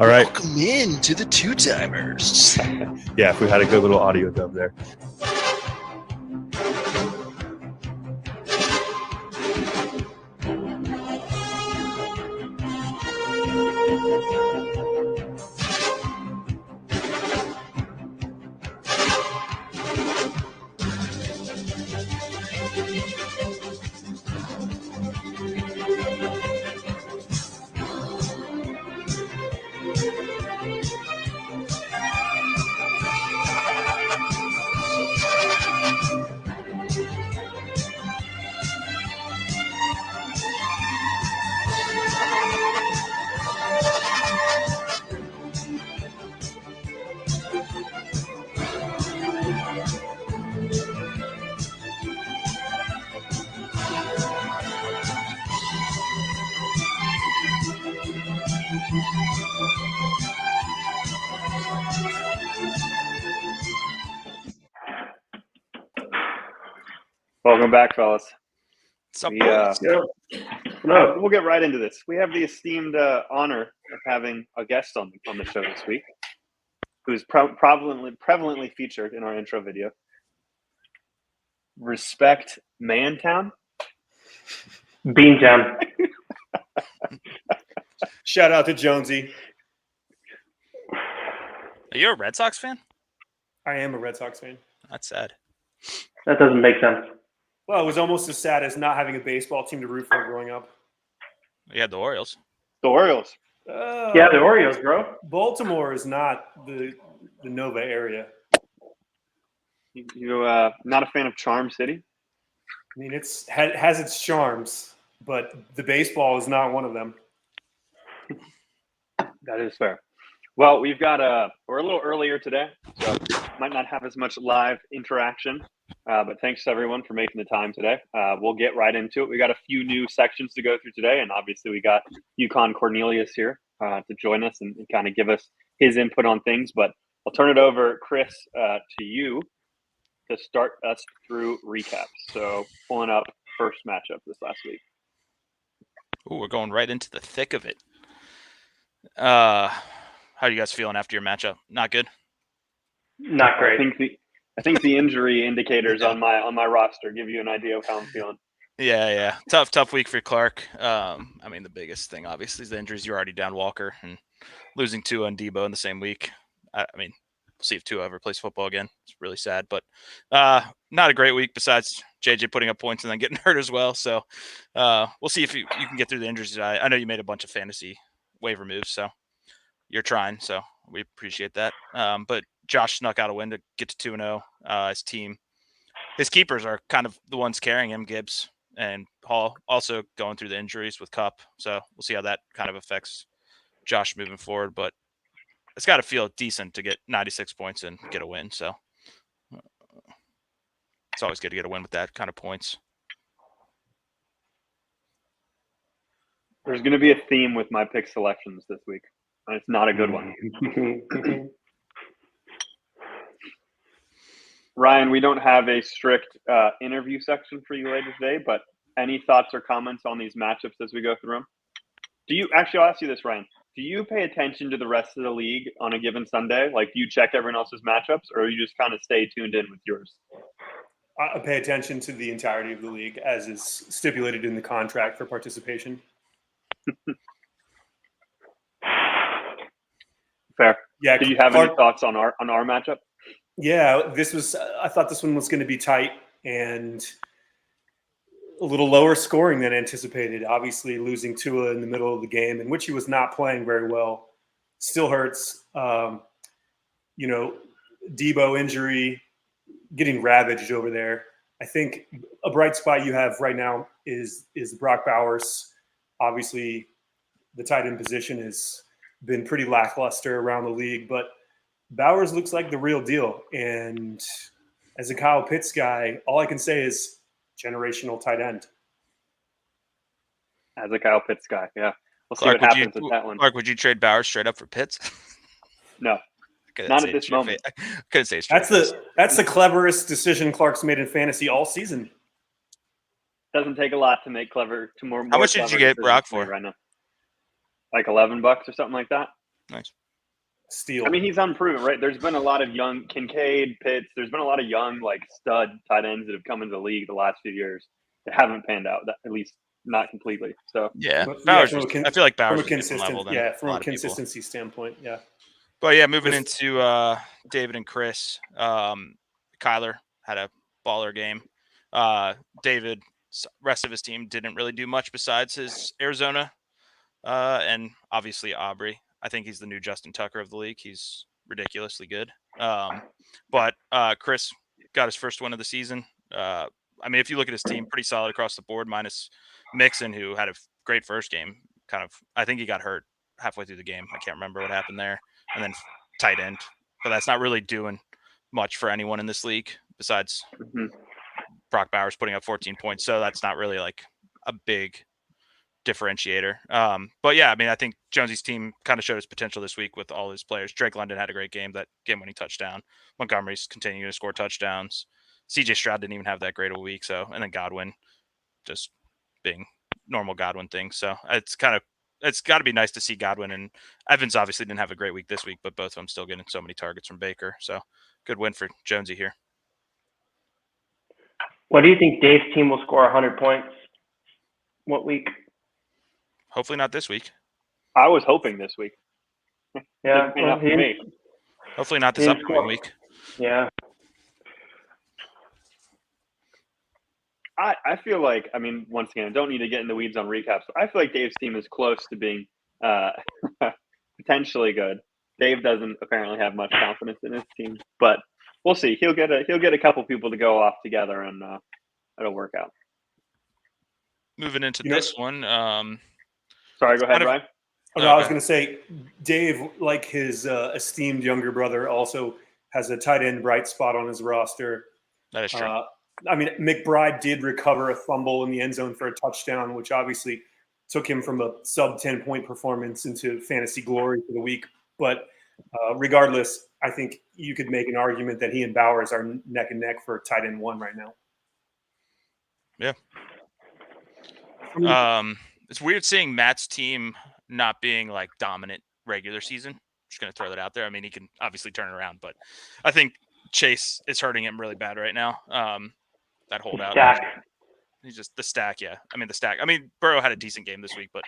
All right. Welcome in to the Two Timers. Yeah, if we had a good little audio dub there. Welcome back, fellas. What's up, boys? We'll get right into this. We have the esteemed honor of having a guest on the show this week, who's prevalently featured in our intro video. Respect Mantown. Beantown. Shout out to Jonesy. Are you a Red Sox fan? I am a Red Sox fan. That's sad. That doesn't make sense. Well, it was almost as sad as not having a baseball team to root for growing up. You had the Orioles. The Orioles. Yeah, the Orioles, bro. Baltimore is not the Nova area. You not a fan of Charm City? I mean, has its charms, but the baseball is not one of them. That is fair. Well, we've got we're a little earlier today, so might not have as much live interaction. But thanks to everyone for making the time today. We'll get right into it. We got a few new sections to go through today, and obviously we got Yukon Cornelius here to join us and kind of give us his input on things. But I'll turn it over, Chris, to you to start us through recaps. So pulling up first matchup this last week. Ooh, we're going right into the thick of it. How are you guys feeling after your matchup? Not good? Not great. I think the injury indicators on my roster give you an idea of how I'm feeling. Yeah. Tough week for Clark. I mean, the biggest thing obviously is the injuries. You're already down Walker and losing Tua and Debo in the same week. I mean, we'll see if Tua ever plays football again. It's really sad, but not a great week besides JJ putting up points and then getting hurt as well. So we'll see if you can get through the injuries. I know you made a bunch of fantasy waiver moves, so you're trying. So we appreciate that. But Josh snuck out a win to get to 2-0. His team, his keepers are kind of the ones carrying him, Gibbs and Hall, also going through the injuries with Kupp. So we'll see how that kind of affects Josh moving forward. But it's got to feel decent to get 96 points and get a win. So it's always good to get a win with that kind of points. There's going to be a theme with my pick selections this week, and it's not a good one. Ryan, we don't have a strict interview section for you later today, but any thoughts or comments on these matchups as we go through them? I'll ask you this, Ryan. Do you pay attention to the rest of the league on a given Sunday? Like, do you check everyone else's matchups, or you just kind of stay tuned in with yours? I pay attention to the entirety of the league as is stipulated in the contract for participation. Fair. Yeah. Do you have any thoughts on our matchup? Yeah, I thought this one was going to be tight and a little lower scoring than anticipated. Obviously, losing Tua in the middle of the game, in which he was not playing very well, still hurts. Debo injury, getting ravaged over there. I think a bright spot you have right now is Brock Bowers. Obviously, the tight end position has been pretty lackluster around the league, but Bowers looks like the real deal. And as a Kyle Pitts guy, all I can say is generational tight end. As a Kyle Pitts guy, yeah. We'll see Clark, what happens with that one. Clark, would you trade Bowers straight up for Pitts? No, not at this moment. I couldn't say straight. That's the cleverest decision Clark's made in fantasy all season. Doesn't take a lot to make clever. How much did you get Brock for right now? Like $11 or something like that. Nice. Steal. I mean, he's unproven, right? There's been a lot of young Kincaid, Pitts. There's been a lot of young, like stud tight ends that have come into the league the last few years that haven't panned out, at least not completely. So Yeah, But, Bowers. from a I feel like from Bowers a is a different consistent, level than yeah, a from a lot of people. consistency standpoint, yeah. But yeah, moving Just- into David and Chris. Kyler had a baller game. David, rest of his team didn't really do much besides his Arizona, and obviously Aubrey. I think he's the new Justin Tucker of the league. He's ridiculously good. But Chris got his first win of the season. I mean, if you look at his team, pretty solid across the board, minus Mixon, who had a great first game. I think he got hurt halfway through the game. I can't remember what happened there. And then tight end. But that's not really doing much for anyone in this league besides Brock Bowers putting up 14 points. So that's not really like a big differentiator. But yeah, I mean, I think Jonesy's team kind of showed his potential this week with all his players. Drake London had a great game, that game-winning touchdown. Montgomery's continuing to score touchdowns. CJ Stroud didn't even have that great of a week. So, and then Godwin just being normal Godwin thing. So it's got to be nice to see Godwin, and Evans obviously didn't have a great week this week, but both of them still getting so many targets from Baker. So good win for Jonesy here. What do you think Dave's team will score 100 points? What week? Hopefully not this week. I was hoping this week. Yeah, Didn't pay enough for me. Hopefully not this Didn't upcoming score. week. Yeah. I feel like, I mean, once again, I don't need to get in the weeds on recaps, but I feel like Dave's team is close to being potentially good. Dave doesn't apparently have much confidence in his team, but we'll see. He'll get a couple people to go off together, and it'll work out. Moving into You know- this one. Sorry, go ahead, Kind of- Ryan. Oh, no, I was going to say, Dave, like his esteemed younger brother, also has a tight end bright spot on his roster. That is true. I mean, McBride did recover a fumble in the end zone for a touchdown, which obviously took him from a sub 10-point performance into fantasy glory for the week. But regardless, I think you could make an argument that he and Bowers are neck and neck for tight end one right now. Yeah. I mean, It's weird seeing Matt's team not being like dominant regular season. Just going to throw that out there. I mean, he can obviously turn it around, but I think Chase is hurting him really bad right now. That holdout. Stack. He's just the stack. Yeah. I mean, the stack. I mean, Burrow had a decent game this week, but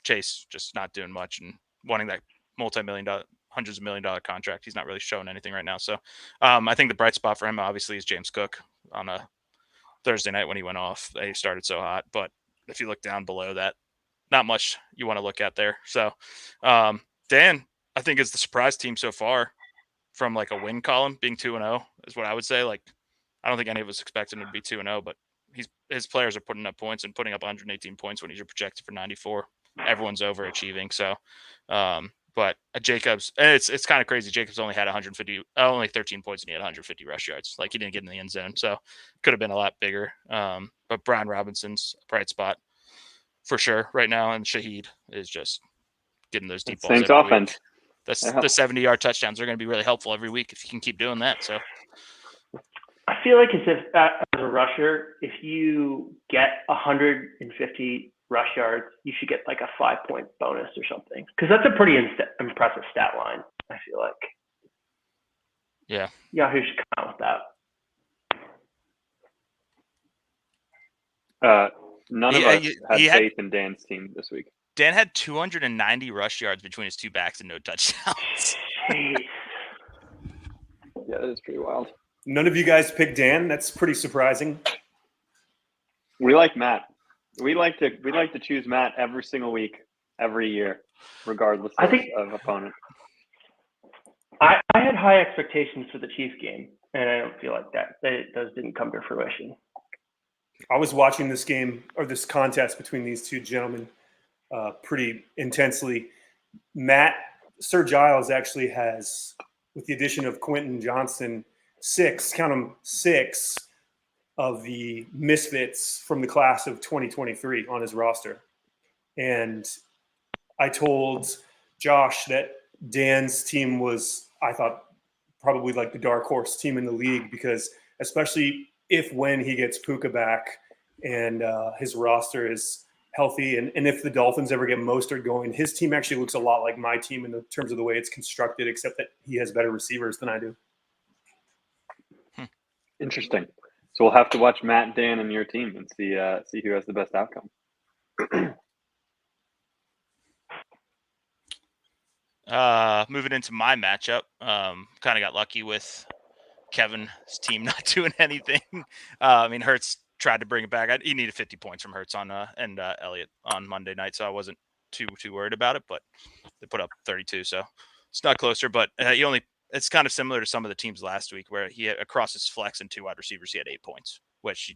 Chase just not doing much and wanting that multi-million-dollar, hundreds of $1,000,000 contract. He's not really showing anything right now. So I think the bright spot for him obviously is James Cook on a Thursday night when he went off. They started so hot, but if you look down below that, not much you want to look at there. So Dan, I think is the surprise team so far from like a win column being 2-0 is what I would say. Like, I don't think any of us expected him to be 2-0, but his players are putting up points and putting up 118 points when he's projected for 94. Everyone's overachieving. So, but Jacobs, it's kind of crazy. Jacobs only had only 13 points and he had 150 rush yards. Like he didn't get in the end zone. So could have been a lot bigger. But Brian Robinson's a bright spot for sure right now. And Shaheed is just getting those deep balls. Saints every offense. week. The 70-yard touchdowns are going to be really helpful every week if you can keep doing that. So I feel like as a rusher, if you get 150 rush yards, you should get like a 5-point bonus or something. Because that's a pretty impressive stat line, I feel like. Yeah. Yahoo should come out with that. None of us had he faith in Dan's team this week. Dan had 290 rush yards between his two backs and no touchdowns. Jeez. Yeah, that is pretty wild. none of you guys picked Dan. That's pretty surprising. We like Matt. We like to choose Matt every single week, every year, regardless of opponent. I had high expectations for the Chiefs game, and I don't feel like those didn't come to fruition. I was watching this game or this contest between these two gentlemen pretty intensely. Sir Giles actually has, with the addition of Quentin Johnston, six of the misfits from the class of 2023 on his roster. And I told Josh that Dan's team was, I thought, probably like the dark horse team in the league, because especially when he gets Puka back and his roster healthy. And if the Dolphins ever get Mostert going, his team actually looks a lot like my team in terms of the way it's constructed, except that he has better receivers than I do. Interesting. So we'll have to watch Matt, Dan, and your team and see who has the best outcome. Moving into my matchup, kind of got lucky with Kevin's team not doing anything. I mean, Hurts tried to bring it back. He needed 50 points from Hurts and Elliott on Monday night, so I wasn't too worried about it. But they put up 32, so it's not closer. But it's kind of similar to some of the teams last week where he had, across his flex and 2 wide receivers, he had 8 points, which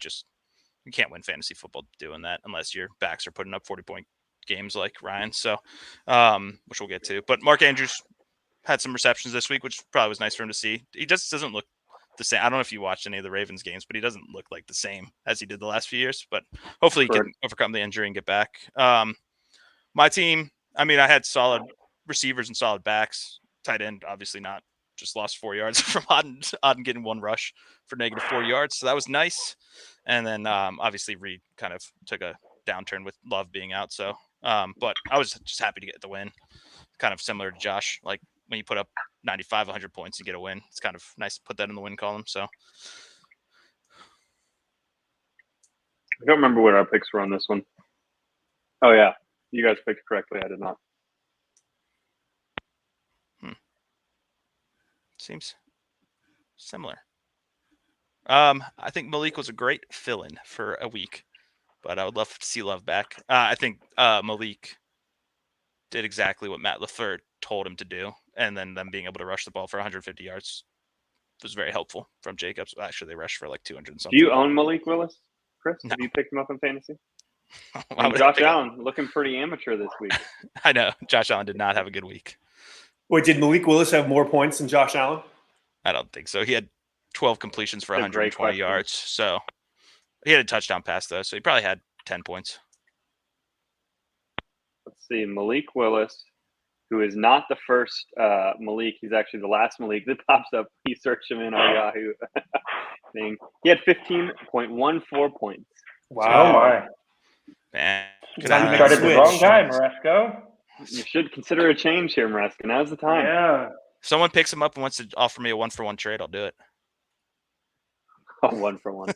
you can't win fantasy football doing that unless your backs are putting up 40-point games like Ryan. So, which we'll get to. But Mark Andrews had some receptions this week, which probably was nice for him to see. He just doesn't look the same. I don't know if you watched any of the Ravens games, but he doesn't look like the same as he did the last few years. But hopefully he can overcome the injury and get back. My team, I mean, I had solid receivers and solid backs. Tight end, obviously not. Just lost 4 yards from Auden getting 1 rush for -4 yards. So that was nice. And then obviously Reed kind of took a downturn with Love being out. So, but I was just happy to get the win. Kind of similar to Josh. Like when you put up 95, 100 points and get a win, it's kind of nice to put that in the win column. So I don't remember what our picks were on this one. Oh yeah, you guys picked correctly. I did not. Seems similar. I think Malik was a great fill-in for a week, but I would love to see Love back. I think Malik did exactly what Matt LaFleur told him to do, and then them being able to rush the ball for 150 yards was very helpful from Jacobs. Actually, they rushed for like 200 and something. Do you own Malik Willis, Chris? No. Have you picked him up in fantasy? Why And would I Josh pick up- Allen looking pretty amateur this week. I know Josh Allen did not have a good week. Wait, did Malik Willis have more points than Josh Allen? I don't think so. He had 12 completions for That's a great 120 question. yards. So he had a touchdown pass though, so he probably had 10 points. Let's see, Malik Willis, who is not the first Malik. He's actually the last Malik that pops up. You search him in our Yahoo thing. He had 15.14 points. Oh my! Man, Good good time on to him. make Started the switch. wrong guy, Moresco. You should consider a change here, Maresca. Now's the time. Yeah. If someone picks him up and wants to offer me a 1-for-1 trade, I'll do it. Oh, 1-for-1.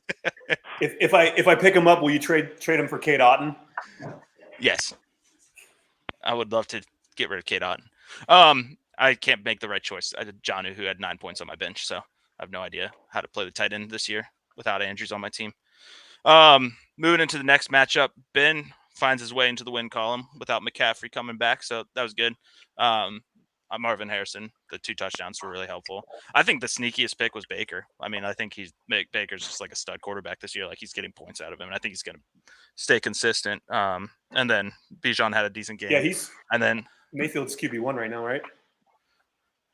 If I pick him up, will you trade him for Kate Otten? Yes. I would love to get rid of Kate Otten. I can't make the right choice. I did Jonnu, who had 9 points on my bench, so I have no idea how to play the tight end this year without Andrews on my team. Moving into the next matchup, Ben finds his way into the win column without McCaffrey coming back, so that was good. Marvin Harrison, the 2 touchdowns were really helpful. I think the sneakiest pick was Baker. I mean, I think Baker's just like a stud quarterback this year. Like he's getting points out of him, and I think he's going to stay consistent. And then Bijan had a decent game. Yeah, he's and then Mayfield's QB1 right now, right?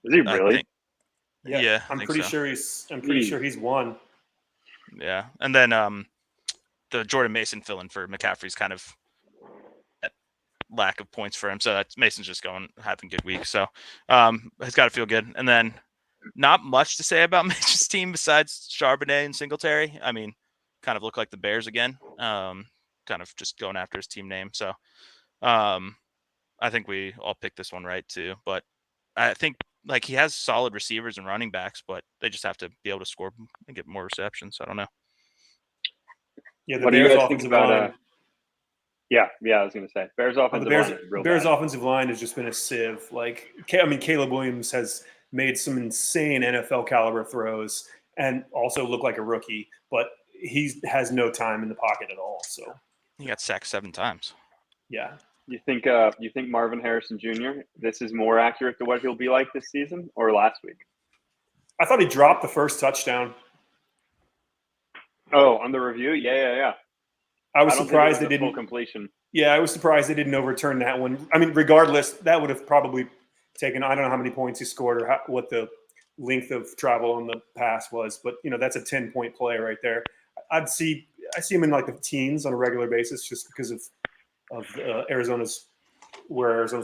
Is he I really? think- Yeah, I I'm think pretty so. sure he's won. Yeah, and then the Jordan Mason fill-in for McCaffrey's kind of at lack of points for him, so that's Mason's just having a good week. So it's got to feel good. And then not much to say about Mitch's team besides Charbonnet and Singletary. I mean, kind of look like the Bears again. Kind of just going after his team name. So I think we all picked this one right too. But I think like he has solid receivers and running backs, but they just have to be able to score and get more receptions. I don't know. Yeah, the What do you Bears guys think offensive about line. Yeah, I was going to say. Bears offensive The Bears, line is real Bears bad. offensive line has just been a sieve. Like, I mean, Caleb Williams has made some insane NFL caliber throws and also looked like a rookie, but he has no time in the pocket at all. So, He got sacked 7 times. yeah. You think Marvin Harrison Jr., this is more accurate to what he'll be like this season or last week? I thought he dropped the first touchdown. Oh, on the review? Yeah. I was don't think it surprised was they a full didn't. completion. Yeah, I was surprised they didn't overturn that one. I mean, regardless, that would have probably taken, I don't know how many points he scored or what the length of travel on the pass was, but that's a 10-point play right there. I see him in like the teens on a regular basis just because of Arizona's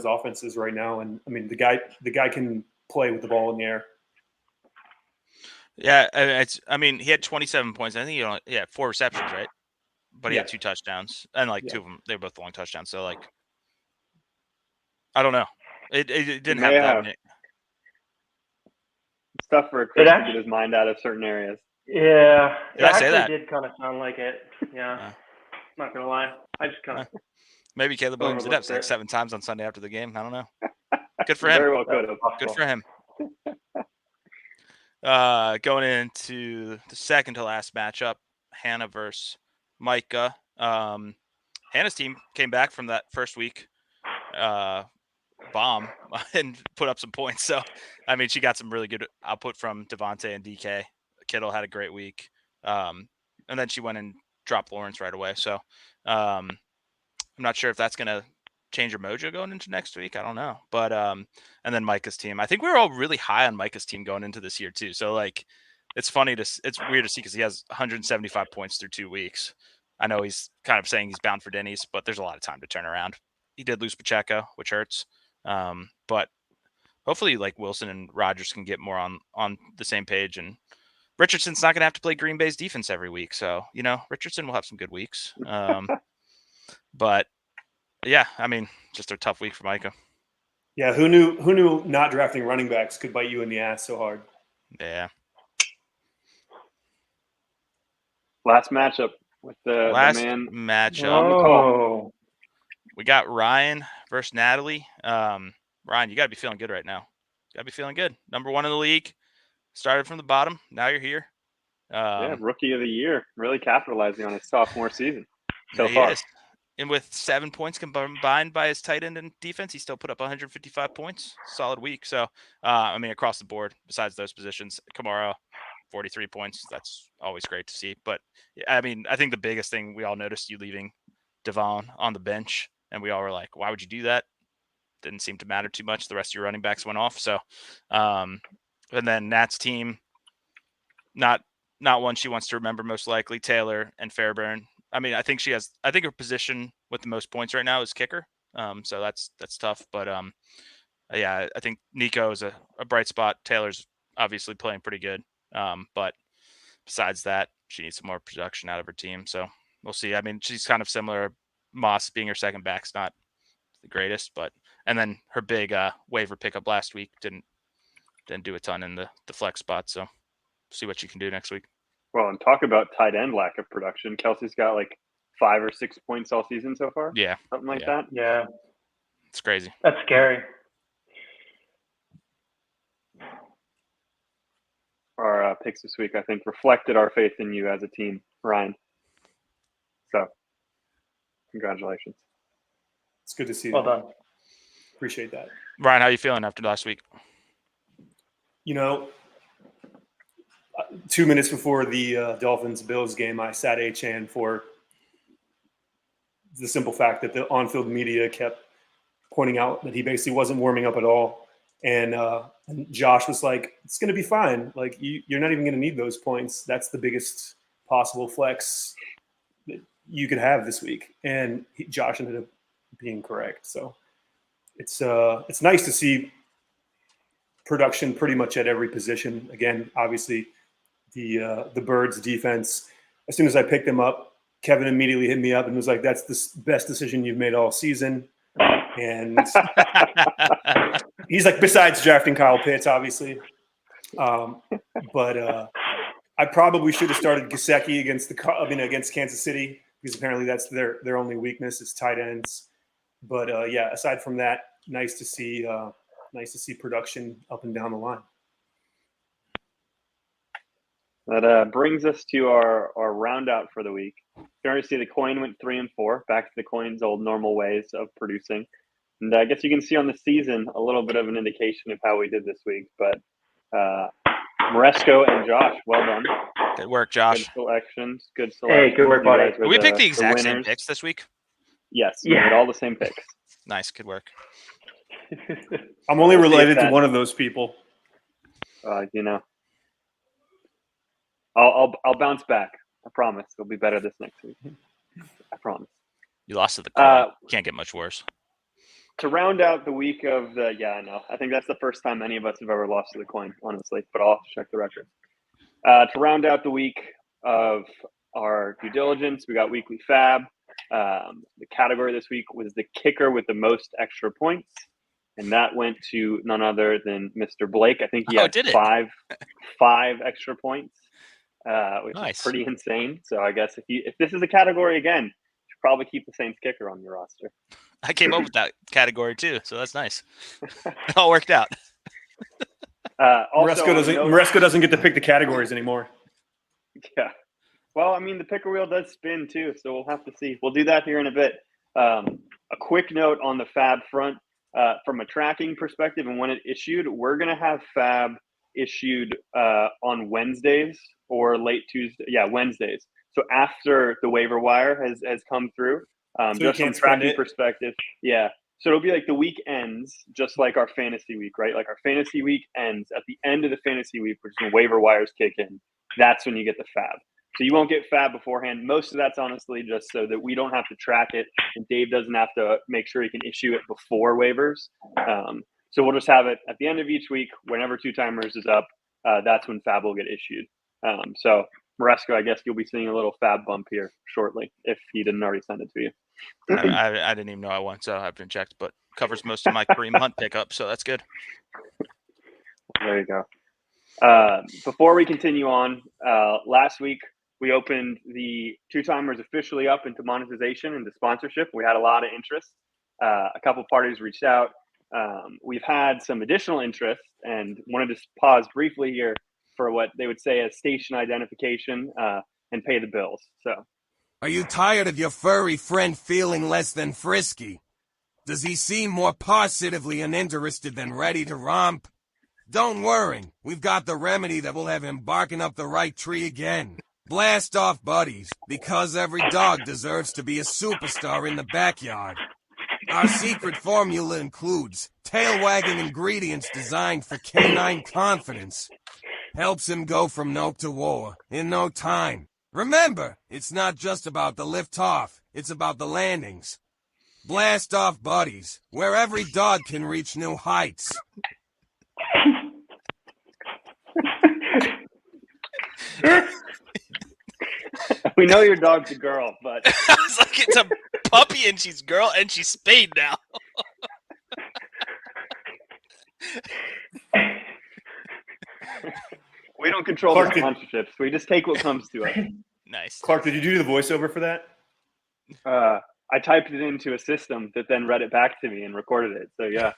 offense is right now. And I mean, the guy can play with the ball in the air. Yeah, he had 27 points. I think he had 4 receptions, right? but he had 2 touchdowns, and like 2 of them, they were both long touchdowns. So like, I don't know. It didn't have that many. It's tough for a Chris to get his mind out of certain areas. Yeah, Did I say that? It did kind of sound like it. Yeah, not gonna lie. I just kind of maybe Caleb Williams did have like 7 times on Sunday after the game. I don't know. Good for him. Very well could have. Good for him. Going into the second to last matchup, Hannah versus Micah. Hannah's team came back from that first week bomb and put up some points. So, I mean, she got some really good output from Devontae and DK. Kittle had a great week. And then she went and dropped Lawrence right away. So, I'm not sure if that's going to change her mojo going into next week. I don't know. But, and then Micah's team. I think we were all really high on Micah's team going into this year, too. So, like, it's weird to see because he has 175 points through 2 weeks. I know he's kind of saying he's bound for Denny's, but there's a lot of time to turn around. He did lose Pacheco, which hurts. But hopefully like Wilson and Rodgers can get more on the same page, and Richardson's not going to have to play Green Bay's defense every week. So, Richardson will have some good weeks. But yeah, I mean, just a tough week for Micah. Yeah. Who knew not drafting running backs could bite you in the ass so hard? Yeah. Last matchup with the man matchup. On the call. We got Ryan versus Natalie. Ryan, you got to be feeling good right now. Got to be feeling good. Number 1 in the league. Started from the bottom. Now you're here. Rookie of the year. Really capitalizing on his sophomore season so he far. Is. And with 7 points combined by his tight end and defense, he still put up 155 points. Solid week. So, I mean, across the board, besides those positions, Kamara, 43 points. That's always great to see. But, I mean, I think the biggest thing we all noticed you leaving Devon on the bench. And we all were like, why would you do that? Didn't seem to matter too much. The rest of your running backs went off. So, and then Nat's team, not one she wants to remember most likely, Taylor and Fairbairn. I mean, I think her position with the most points right now is kicker. So that's tough. But yeah, I think Nico is a bright spot. Taylor's obviously playing pretty good. But besides that, she needs some more production out of her team. So we'll see. I mean, she's kind of similar. Moss being her second back's not the greatest, and then her big waiver pickup last week didn't do a ton in the flex spot. So see what she can do next week. Well, and talk about tight end lack of production. Kelsey's got like 5 or 6 points all season so far. Yeah, something like that. Yeah, it's crazy. That's scary. Our picks this week, I think, reflected our faith in you as a team, Ryan. So, congratulations. It's good to see. Well done. Appreciate that. Ryan, how are you feeling after last week? 2 minutes before the Dolphins-Bills game, I sat HN for the simple fact that the on-field media kept pointing out that he basically wasn't warming up at all. And Josh was like, it's going to be fine. Like, you're not even going to need those points. That's the biggest possible flex that you could have this week. And Josh ended up being correct. So it's nice to see production pretty much at every position. Again, obviously, the Birds defense, as soon as I picked them up, Kevin immediately hit me up and was like, that's the best decision you've made all season. And he's like, besides drafting Kyle Pitts, obviously. But I probably should have started Gesicki against Kansas City, because apparently that's their only weakness is tight ends. But yeah, aside from that, nice to see production up and down the line. That brings us to our round out for the week. You can already see the coin went 3-4, back to the coin's old normal ways of producing. And I guess you can see on the season a little bit of an indication of how we did this week. But Moresco and Josh, well done. Good work, Josh. Good selections. Good selection. Hey, good work, buddy. Did we pick the exact same picks this week? Yes, we had all the same picks. Nice, good work. I'm only related to one of those people. I'll bounce back. I promise. It'll be better this next week. I promise. You lost to the coin. Can't get much worse. To round out the week of I know. I think that's the first time any of us have ever lost to the coin, honestly, but I'll have to check the record. To round out the week of our due diligence. We got weekly fab. The category this week was the kicker with the most extra points, and that went to none other than Mr. Blake. I think he had did it? five extra points, which Nice. is pretty insane. So I guess if this is a category again, you should probably keep the Saints kicker on your roster. I came up with that category too, so that's nice. It all worked out. Maresco doesn't get to pick the categories anymore. Yeah. Well, I mean, the picker wheel does spin too, so we'll have to see. We'll do that here in a bit. A quick note on the fab front, from a tracking perspective and when it issued, we're going to have fab issued on Wednesdays or late Tuesday. Yeah, Wednesdays. So after the waiver wire has come through, So you just from can't a spend tracking it? perspective. Yeah. So it'll be like the week ends, just like our fantasy week, right? Like our fantasy week ends at the end of the fantasy week, which is when waiver wires kick in. That's when you get the fab. So you won't get fab beforehand. Most of that's honestly just so that we don't have to track it and Dave doesn't have to make sure he can issue it before waivers. So we'll just have it at the end of each week, whenever two timers is up. That's when fab will get issued. So Maresco, I guess you'll be seeing a little fab bump here shortly if he didn't already send it to you. I didn't even know I won, so I haven't checked, but covers most of my Kareem Hunt pickup, so that's good. There you go. Before we continue on, last week we opened the two timers officially up into monetization and to sponsorship. We had a lot of interest. A couple parties reached out. We've had some additional interest and wanted to pause briefly here for what they would say as station identification and pay the bills. So, are you tired of your furry friend feeling less than frisky? Does he seem more positively uninterested than ready to romp? Don't worry, we've got the remedy that will have him barking up the right tree again. Blast off buddies, because every dog deserves to be a superstar in the backyard. Our secret formula includes tail-wagging ingredients designed for canine confidence. Helps him go from nope to war in no time. Remember, it's not just about the lift-off, it's about the landings. Blast off buddies, where every dog can reach new heights. we know your dog's a girl, but It's like it's a puppy and she's girl and she's spayed now. we don't control Clark, the sponsorships. We just take what comes to us. Nice. Clark, did you do the voiceover for that? I typed it into a system that then read it back to me and recorded it. So yeah.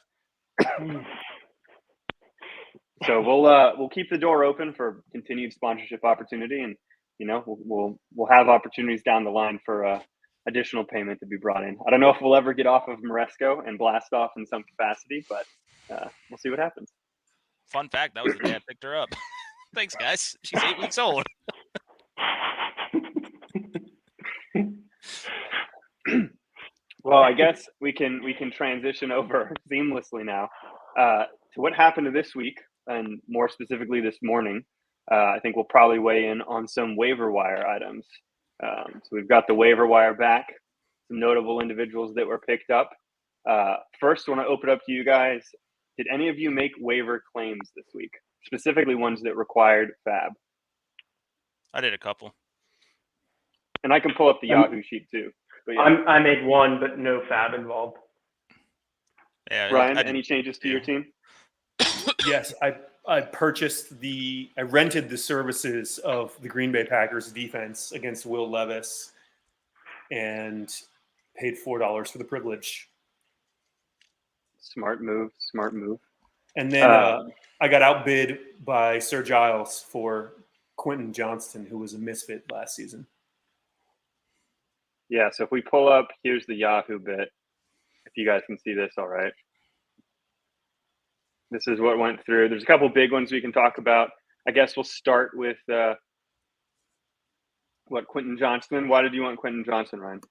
So we'll keep the door open for continued sponsorship opportunity, and we'll have opportunities down the line for additional payment to be brought in. I don't know if we'll ever get off of Maresco and blast off in some capacity, but we'll see what happens. Fun fact, that was the day I picked her up. Thanks, guys. She's 8 weeks old. Well, I guess we can transition over seamlessly now to what happened to this week, and more specifically this morning. I think we'll probably weigh in on some waiver wire items. So we've got the waiver wire back, some notable individuals that were picked up. First, I want to open up to you guys. Did any of you make waiver claims this week, specifically ones that required fab? I did a couple. And I can pull up the Yahoo sheet too. But yeah. I made one, but no fab involved. Yeah, Ryan, I any changes to your team? Yes, I rented the services of the Green Bay Packers defense against Will Levis and paid $4 for the privilege. Smart move. And then I got outbid by Sir Giles for Quentin Johnston, who was a misfit last season. Yeah, so if we pull up, here's the Yahoo bit. If you guys can see this, all right. This is what went through. There's a couple big ones we can talk about. I guess we'll start with Quentin Johnston. Why did you want Quentin Johnston, Ryan?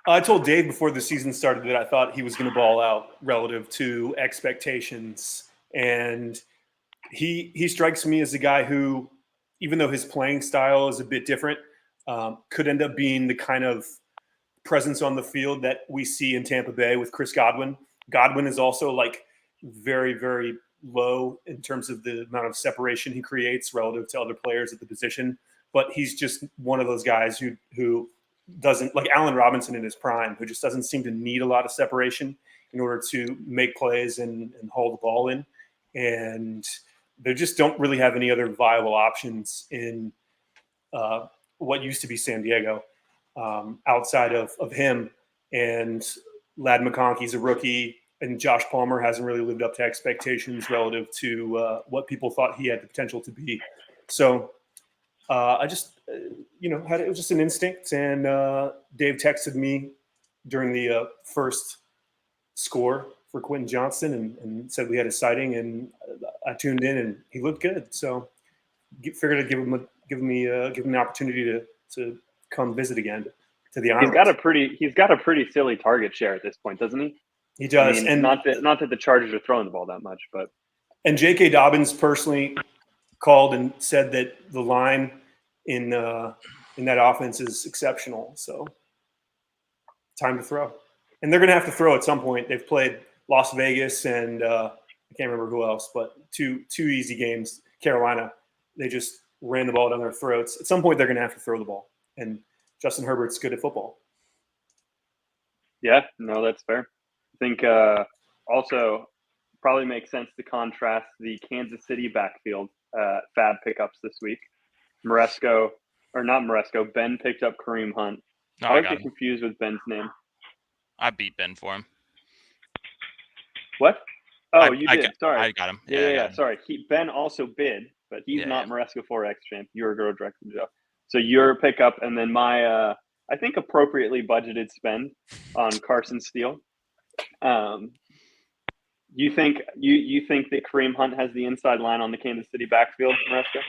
I told Dave before the season started that I thought he was going to ball out relative to expectations. And he strikes me as a guy who, even though his playing style is a bit different, could end up being the kind of presence on the field that we see in Tampa Bay with Chris Godwin. Godwin is also like very, very low in terms of the amount of separation he creates relative to other players at the position. but he's just one of those guys who doesn't, like Allen Robinson in his prime, who just doesn't seem to need a lot of separation in order to make plays and hold the ball in. And they just don't really have any other viable options in what used to be San Diego outside of him. And Ladd McConkey's a rookie, and Josh Palmer hasn't really lived up to expectations relative to what people thought he had the potential to be. So I just, it was just an instinct. And Dave texted me during the first score for Quentin Johnston and said we had a sighting, and I tuned in and he looked good. So figured I'd give him the opportunity to come visit again to the island. He's got a pretty silly target share at this point, doesn't he? He does. I mean, and not that the Chargers are throwing the ball that much, but. And J.K. Dobbins personally called and said that the line in that offense is exceptional. So time to throw. And they're going to have to throw at some point. They've played Las Vegas and I can't remember who else, but two easy games. Carolina, they just ran the ball down their throats. At some point, they're going to have to throw the ball. And Justin Herbert's good at football. Yeah, no, that's fair. I think also probably makes sense to contrast the Kansas City backfield fab pickups this week. Ben picked up Kareem Hunt. No, I I always got get him. confused with Ben's name. I beat Ben for him. What? Oh, I you did. Sorry. I got him. I Yeah. got him. Sorry. Ben also bid, but he's Yeah, not Maresco Forex champ. You're a girl direct from Joe. So your pickup, and then my, I think appropriately budgeted spend on Carson Steele. You think that Kareem Hunt has the inside line on the Kansas City backfield, Maresco?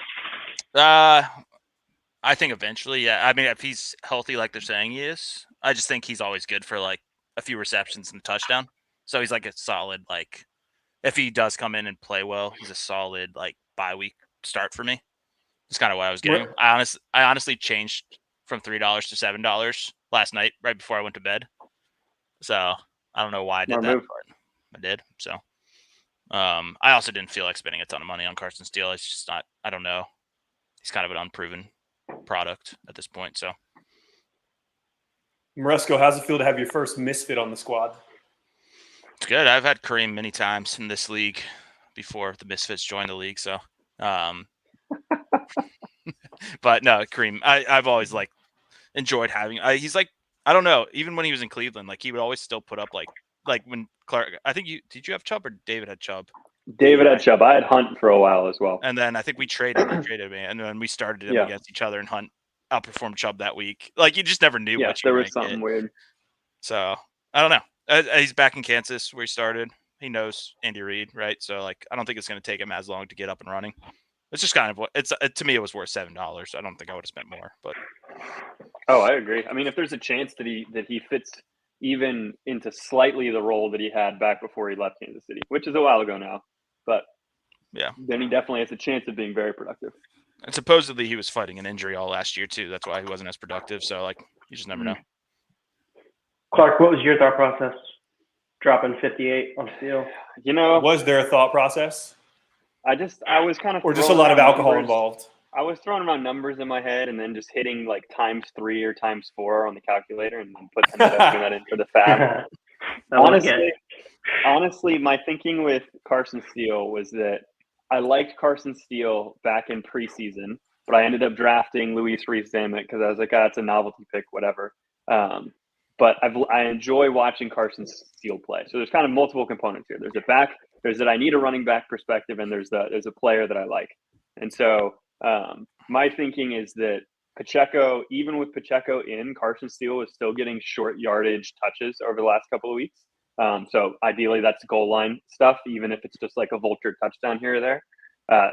I think eventually, yeah. I mean, if he's healthy like they're saying he is, I just think he's always good for like a few receptions and a touchdown. So he's like a solid, like, if he does come in and play well, he's a solid like bye week start for me. That's kind of what I was getting. I honestly changed from $3 to $7 last night right before I went to bed. So I don't know why I did that, but I did. So I also didn't feel like spending a ton of money on Carson Steele. It's just not. I don't know. He's kind of an unproven product at this point. So Maresco, how's it feel to have your first misfit on the squad? it's good. I've had Kareem many times in this league before the Misfits joined the league. So, but no, Kareem, I've always like enjoyed having. He's like, I don't know. Even when he was in Cleveland, like he would always still put up like when Clark. I think did you have Chubb or David had Chubb? David had Chubb. I had Hunt for a while as well. And then I think we traded me, and then we started him against each other, and Hunt outperformed Chubb that week. Like you just never knew. Yeah, what there was something weird. So I don't know. He's back in Kansas where he started. He knows Andy Reid, right? So like, I don't think it's going to take him as long to get up and running. It's just kind of what it's to me. It was worth $7. I don't think I would have spent more, but. Oh, I agree. I mean, if there's a chance that he fits even into slightly the role that he had back before he left Kansas City, which is a while ago now, but yeah, then he definitely has a chance of being very productive. And supposedly he was fighting an injury all last year too. That's why he wasn't as productive. So like, you just never know. Clark, what was your thought process dropping 58 on Steele? Was there a thought process? I was kind of, or just a lot of alcohol involved. I was throwing around numbers in my head and then just hitting like ×3 or ×4 on the calculator and then putting that in for the fab. Honestly, my thinking with Carson Steele was that I liked Carson Steele back in preseason, but I ended up drafting Luis Rees-Zammit because I was like, it's a novelty pick, whatever. But I enjoy watching Carson Steele play. So there's kind of multiple components here. There's that I need a running back perspective, and there's a player that I like. And so my thinking is that Pacheco, even with Pacheco in, Carson Steele was still getting short yardage touches over the last couple of weeks. So ideally that's goal line stuff, even if it's just like a vulture touchdown here or there.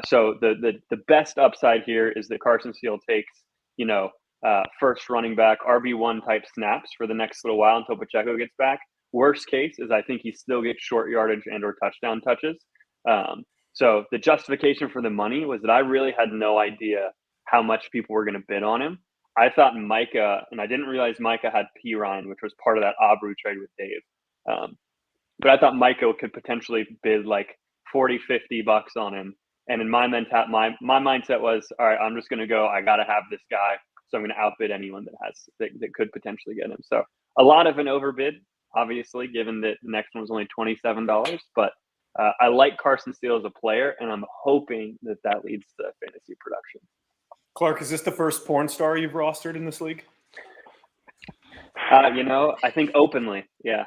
So the best upside here is that Carson Steele takes, first running back RB1 type snaps for the next little while until Pacheco gets back. Worst case is I think he still gets short yardage and or touchdown touches. So the justification for the money was that I really had no idea how much people were going to bid on him. I thought Micah, and I didn't realize Micah had P. Ryan, which was part of that Abreu trade with Dave. But I thought Micah could potentially bid like $40-$50 on him. And in my mindset was, all right, I'm just going to go. I got to have this guy, so I'm going to outbid anyone that could potentially get him. So a lot of an overbid, obviously, given that the next one was only $27. But I like Carson Steele as a player, and I'm hoping that leads to fantasy production. Clark, is this the first porn star you've rostered in this league? I think openly. Yeah.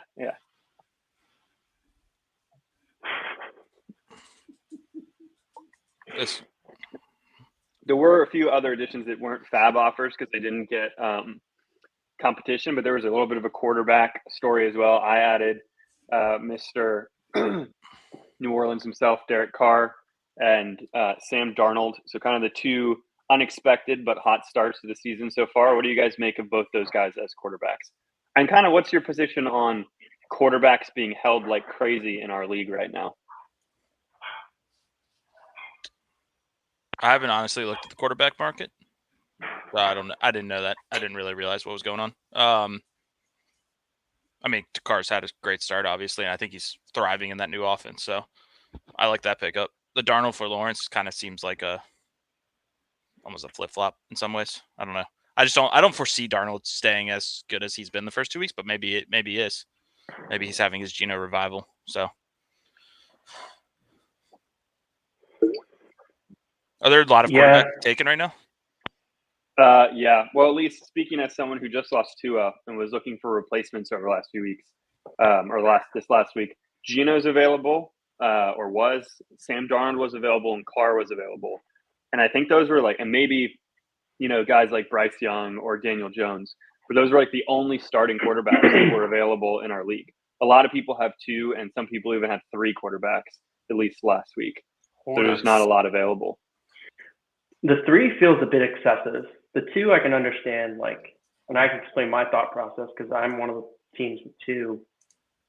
There were a few other additions that weren't fab offers because they didn't get competition, but there was a little bit of a quarterback story as well. I added Mr. New Orleans himself, Derek Carr, and Sam Darnold. So kind of the two unexpected but hot starts to the season so far. What do you guys make of both those guys as quarterbacks? And kind of what's your position on quarterbacks being held like crazy in our league right now? I haven't honestly looked at the quarterback market. I don't know. I didn't know that. I didn't really realize what was going on. I mean, Carr's had a great start, obviously, and I think he's thriving in that new offense. So I like that pickup. The Darnold for Lawrence kind of seems like almost a flip-flop in some ways. I don't know. I don't foresee Darnold staying as good as he's been the first 2 weeks, but maybe he is. Maybe he's having his Geno revival. So are there a lot of quarterbacks taken right now? Yeah. Well, at least speaking as someone who just lost Tua and was looking for replacements over the last few weeks, this last week, Geno's available, or was. Sam Darnold was available, and Carr was available. And I think those were and maybe, guys like Bryce Young or Daniel Jones, but those were the only starting quarterbacks that were available in our league. A lot of people have two, and some people even have three quarterbacks, at least last week. So there's not a lot available. The three feels a bit excessive. The two I can understand, and I can explain my thought process because I'm one of the teams with two.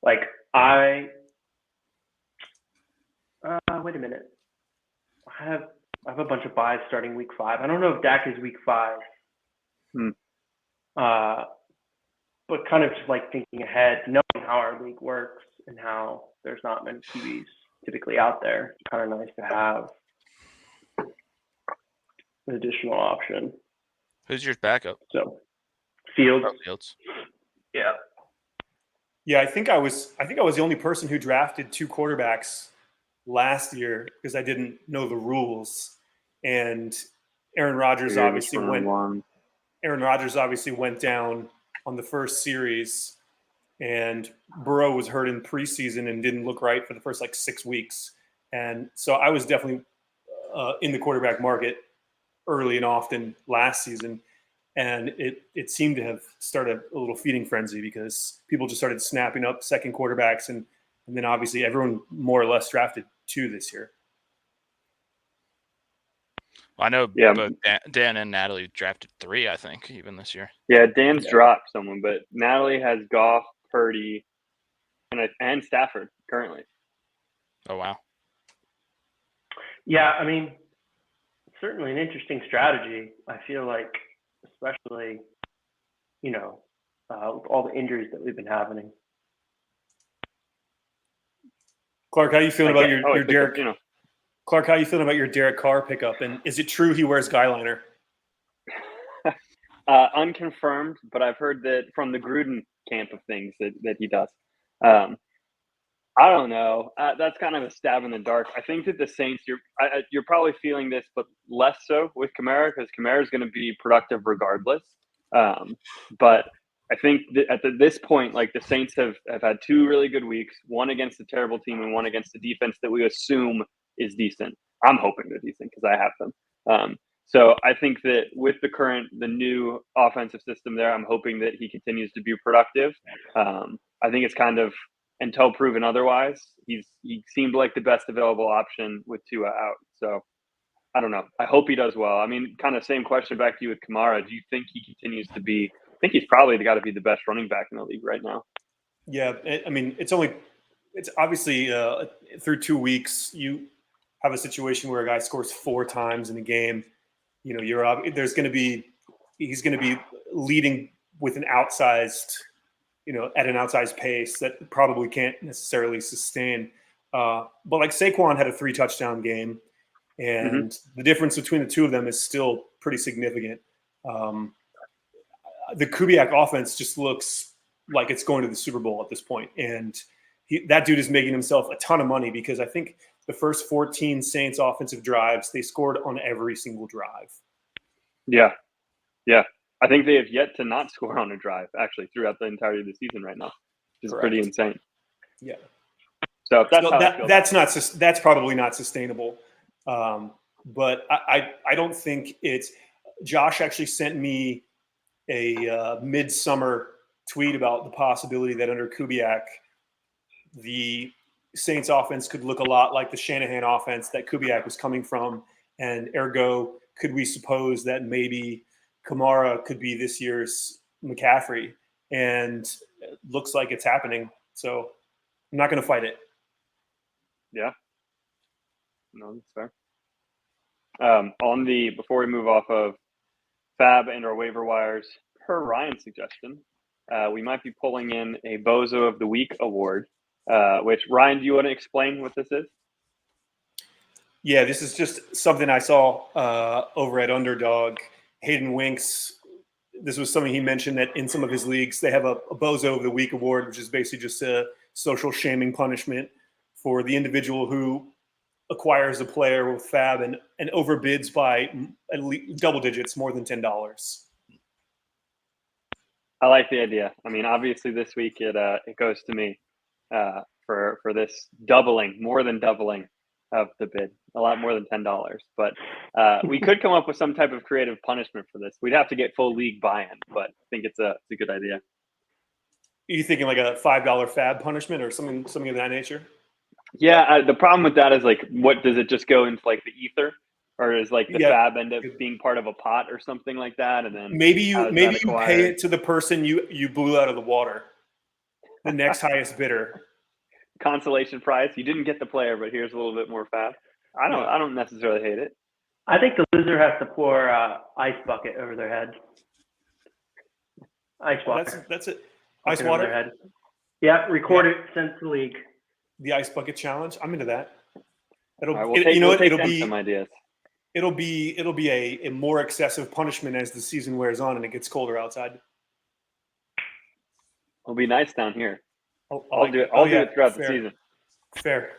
Wait a minute. I have a bunch of buys starting week 5. I don't know if Dak is week 5. But kind of just thinking ahead, knowing how our league works and how there's not many QBs typically out there, it's kind of nice to have an additional option. Who's your backup? So, Fields. Yeah. Yeah, I think I was the only person who drafted two quarterbacks last year because I didn't know the rules. And Aaron Rodgers obviously went down on the first series, and Burrow was hurt in preseason and didn't look right for the first 6 weeks. And so I was definitely in the quarterback market early and often last season, and it seemed to have started a little feeding frenzy because people just started snapping up second quarterbacks, and then obviously everyone more or less drafted two this year. Well, I know both Dan and Natalie drafted 3, I think, even this year. Yeah, Dan's dropped someone, but Natalie has Goff, Purdy, and Stafford currently. Oh, wow. Yeah, I mean, certainly an interesting strategy. I feel like, especially, with all the injuries that we've been having. Clark, how are you feeling about your Derek? You know. Clark, how are you feeling about your Derek Carr pickup? And is it true he wears guyliner? Unconfirmed, but I've heard that from the Gruden camp of things that he does. I don't know. That's kind of a stab in the dark. I think that the Saints, you're probably feeling this, but less so with Kamara because Kamara is going to be productive regardless. But I think that at this point, the Saints have had 2 really good weeks, one against a terrible team and one against a defense that we assume is decent. I'm hoping they're decent because I have them. So I think that with the new offensive system there, I'm hoping that he continues to be productive. I think it's kind of until proven otherwise. He seemed like the best available option with Tua out. So I don't know. I hope he does well. I mean, kind of same question back to you with Kamara. Do you think he continues to be? I think he's probably got to be the best running back in the league right now. Yeah, I mean, it's obviously through 2 weeks you have a situation where a guy scores 4 times in a game. He's going to be leading with an outsized, at an outsized pace that probably can't necessarily sustain. But Saquon had a 3 touchdown game. and the difference between the two of them is still pretty significant. The Kubiak offense just looks like it's going to the Super Bowl at this point, and that dude is making himself a ton of money because I think the first 14 Saints offensive drives, they scored on every single drive. Yeah. Yeah. I think they have yet to not score on a drive, actually, throughout the entirety of the season right now, which is pretty insane. Yeah. So that's probably not sustainable. But I don't think it's – Josh actually sent me a midsummer tweet about the possibility that under Kubiak, the Saints offense could look a lot like the Shanahan offense that Kubiak was coming from. And ergo, could we suppose that maybe Kamara could be this year's McCaffrey? And it looks like it's happening. So I'm not going to fight it. Yeah. No, that's fair. Before we move off of Fab and our waiver wires, per Ryan's suggestion, we might be pulling in a Bozo of the Week award, which, Ryan, do you want to explain what this is? Yeah, this is just something I saw over at Underdog. Hayden Winks, this was something he mentioned that in some of his leagues, they have a Bozo of the Week award, which is basically just a social shaming punishment for the individual who acquires a player with Fab and overbids by at least double digits, more than $10. I like the idea. I mean, obviously this week it goes to me for this more than doubling of the bid, a lot more than $10. But we could come up with some type of creative punishment for this. We'd have to get full league buy-in, but I think it's a good idea. Are you thinking like a $5 Fab punishment or something of that nature? Yeah, the problem with that is like, what does it just go into like the ether, or is like the Fab end up being part of a pot or something like that, and then maybe you pay it to the person you blew out of the water, the next highest bidder. Consolation prize. You didn't get the player, but here's a little bit more Fab. I don't necessarily hate it. I think the loser has to pour ice bucket over their head. Ice water. That's it. Ice water. Their head. Yeah, record it, send to the league. The ice bucket challenge. I'm into that. It'll be a more excessive punishment as the season wears on and it gets colder outside. It'll be nice down here. I'll do it throughout the season. Fair.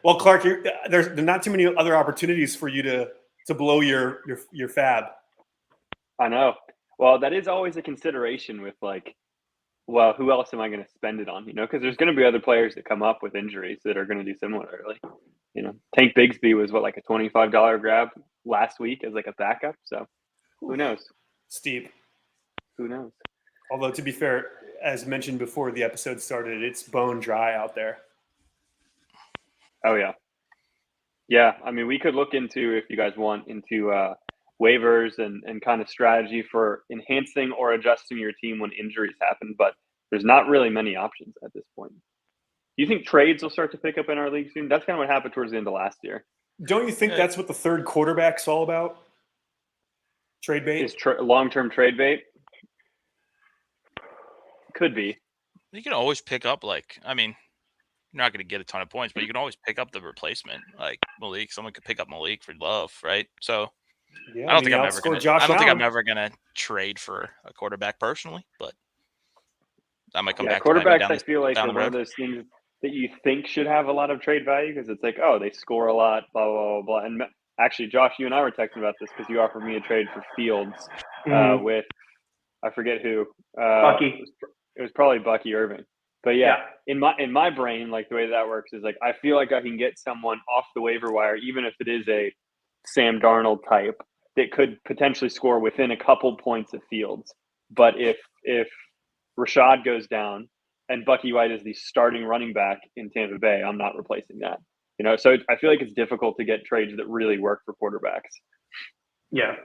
Well, Clark, there's not too many other opportunities for you to blow your Fab. I know. Well, that is always a consideration with like, well, who else am I going to spend it on? Because there's going to be other players that come up with injuries that are going to do similarly. Tank Bigsby was like a $25 grab last week as like a backup. So who knows? Steep. Who knows? Although to be fair, as mentioned before the episode started, it's bone dry out there. Oh yeah. Yeah. I mean, we could look into, if you guys want, into waivers and kind of strategy for enhancing or adjusting your team when injuries happen, but there's not really many options at this point. Do you think trades will start to pick up in our league soon? That's kind of what happened towards the end of last year. Don't you think that's what the third quarterback's all about? Trade bait? Is long-term trade bait? Could be. You can always pick up, you're not going to get a ton of points, but you can always pick up the replacement, like Malik. Someone could pick up Malik for Love, right? So yeah, I don't think I'm ever going to trade for a quarterback personally, but that might come back. Quarterbacks, I feel like, are one of those things that you think should have a lot of trade value because it's like, oh, they score a lot, blah, blah, blah, blah. And actually, Josh, you and I were texting about this because you offered me a trade for Fields with, I forget who. Bucky. It was probably Bucky Irving. But yeah, in my brain, like the way that works is like, I feel like I can get someone off the waiver wire, even if it is a Sam Darnold type that could potentially score within a couple points of Fields. But if Rashad goes down and Bucky White is the starting running back in Tampa Bay, I'm not replacing that. So I feel like it's difficult to get trades that really work for quarterbacks. Yeah.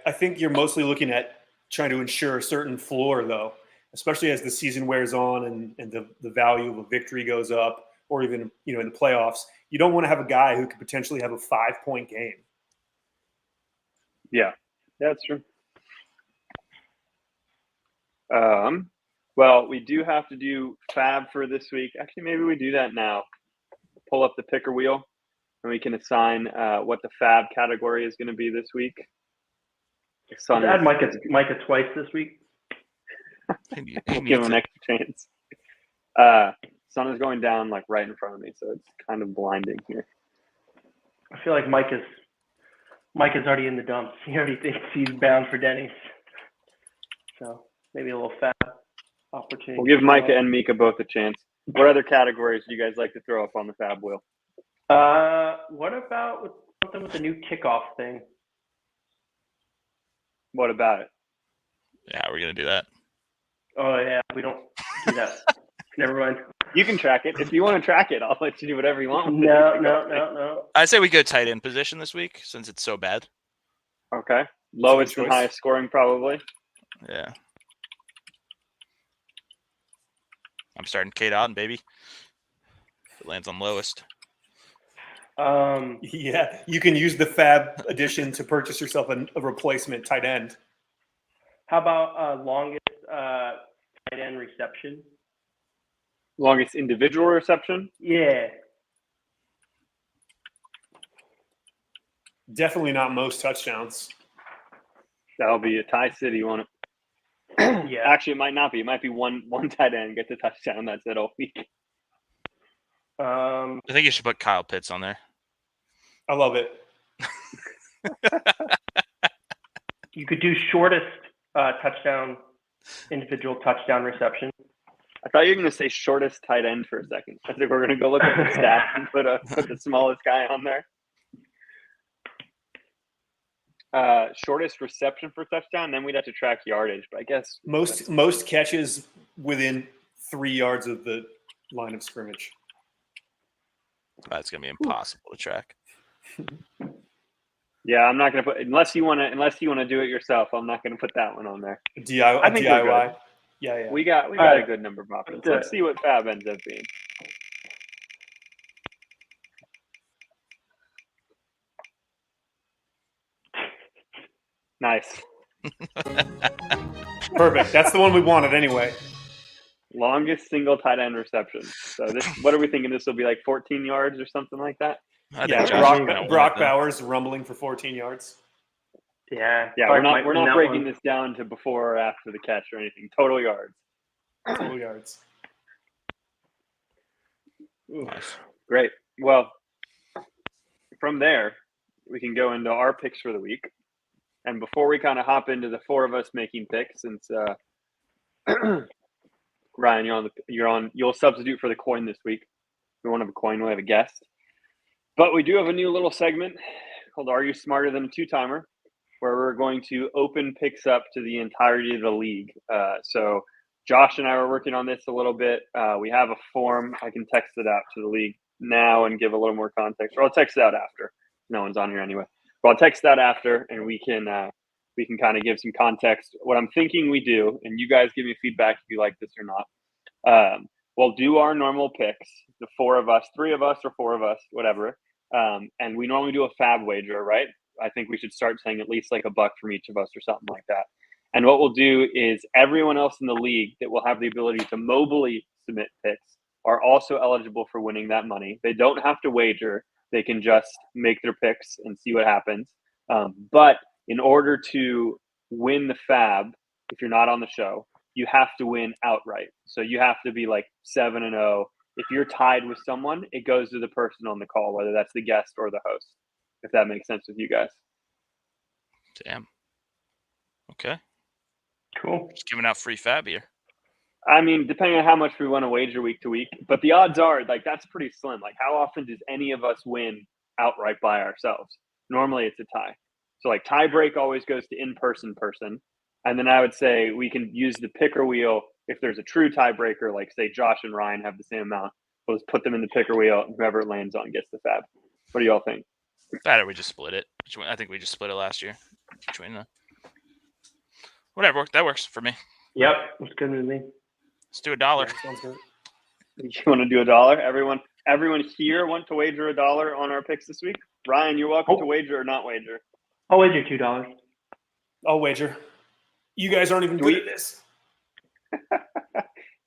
I think you're mostly looking at trying to ensure a certain floor, though, especially as the season wears on and the value of a victory goes up, or even in the playoffs. You don't want to have a guy who could potentially have a 5-point game. Yeah, that's true. Well, we do have to do Fab for this week. Actually, maybe we do that now. Pull up the picker wheel. and we can assign what the fab category is going to be this week. Let's add Micah twice this week. We'll give him an extra chance. Sun is going down like right in front of me, so it's kind of blinding here. I feel like Micah's already in the dumps. He already thinks he's bound for Denny's. So maybe a little fab opportunity. We'll give Micah and Mika both a chance. What other categories do you guys like to throw up on the fab wheel? What about something with the new kickoff thing? What about it? Yeah, we're gonna do that. Oh yeah, we don't do that. Never mind. You can track it. If you want to track it, I'll let you do whatever you want. with the No, kickoff no, thing. no, no. I'd say we go tight end position this week since it's so bad. Okay. Lowest and choice. highest scoring, probably. Yeah. I'm starting Kate Otten, baby. If it lands on lowest. Yeah, you can use the fab addition to purchase yourself a replacement tight end. How about longest tight end reception? Longest individual reception. Yeah. Definitely not most touchdowns. That'll be a tie city, won't it? Yeah. Actually, it might not be. It might be one tight end gets a touchdown. That's it all week. I think you should put Kyle Pitts on there. I love it. You could do shortest individual touchdown reception. I thought you were going to say shortest tight end for a second. I think we're going to go look at the stats and put the smallest guy on there. Shortest reception for touchdown, then we'd have to track yardage. But I guess Most catches within 3 yards of the line of scrimmage. That's gonna be impossible to track. yeah, I'm not going to put unless you want to do it yourself. I'm not going to put that one on there. I think we're DIY. good. Yeah. We got right. a good number of options. Let's do Let's it. see what fab ends up being. Nice. Perfect. That's the one we wanted anyway. Longest single tight end reception. So this, what are we thinking? This will be like 14 yards or something like that. I think Yeah, Josh is gonna Brock want that. Bowers rumbling for 14 yards. Yeah. Yeah, Clark we're might win not that breaking one. this down to before or after the catch or anything. Total yards. Total yards. Nice. Great. Well, from there, we can go into our picks for the week. And before we kind of hop into the four of us making picks, since Ryan, you'll substitute for the coin this week. We won't have a coin, we'll have a guest. But we do have a new little segment called Are You Smarter Than a Two-Timer, where we're going to open picks up to the entirety of the league. So Josh and I were working on this a little bit. We have a form. I can text it out to the league now and give a little more context, or I'll text it out after. No one's on here anyway. But I'll text that after, and we can kind of give some context. What I'm thinking we do, and you guys give me feedback if you like this or not. We'll do our normal picks, the four of us, three of us, or four of us, whatever. And we normally do a fab wager, right? I think we should start saying at least like $1 from each of us or something like that. And what we'll do is everyone else in the league that will have the ability to mobily submit picks are also eligible for winning that money. They don't have to wager. They can just make their picks and see what happens. But in order to win the fab, if you're not on the show, you have to win outright. So you have to be like 7-0. If you're tied with someone, it goes to the person on the call, whether that's the guest or the host, if that makes sense with you guys. Damn. Okay. Cool. Just giving out free fab here. I mean, depending on how much we want to wager week to week, but the odds are like that's pretty slim. Like, how often does any of us win outright by ourselves? Normally, it's a tie. So, like, tie break always goes to in-person person, and then I would say we can use the picker wheel if there's a true tiebreaker. Like, say Josh and Ryan have the same amount. We'll just put them in the picker wheel, and whoever it lands on gets the fab. What do y'all think? That or we just split it. I think we just split it last year. Whatever. That works for me. Yep. That's good with me. Let's do $1. Sounds good. You want to do $1? Everyone here want to wager $1 on our picks this week? Ryan, you're welcome to wager or not wager. I'll wager $2. I'll wager. You guys aren't even good at this.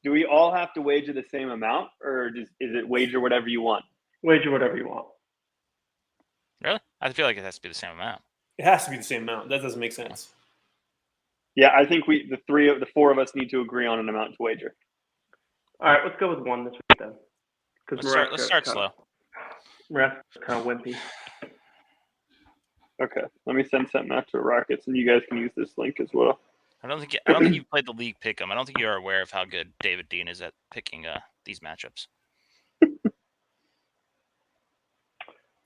Do we all have to wager the same amount, or is it wager whatever you want? Wager whatever you want. I feel like it has to be the same amount. It has to be the same amount. That doesn't make sense. Yeah, I think the four of us need to agree on an amount to wager. All right, let's go with one this week then. Because Let's start slow. Maresco's kind of wimpy. Okay, let me send something out to Rockets, and you guys can use this link as well. I don't think you've played the league pick'em. I don't think you are aware of how good David Dean is at picking these matchups.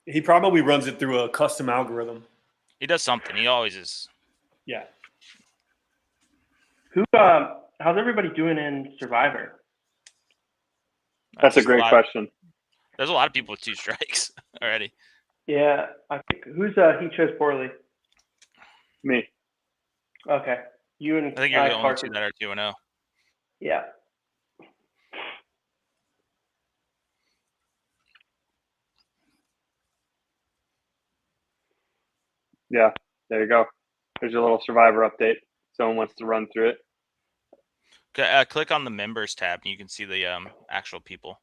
He probably runs it through a custom algorithm. He does something. He always is. Yeah. How's everybody doing in Survivor? That's a great question. There's a lot of people with 2 strikes already. Yeah, I think he chose poorly. Me. Okay, you and I think you're the only Clark. 2 that are 2-0. Yeah. Yeah, there you go. There's your little Survivor update. Someone wants to run through it. Okay, click on the members tab, and you can see the actual people.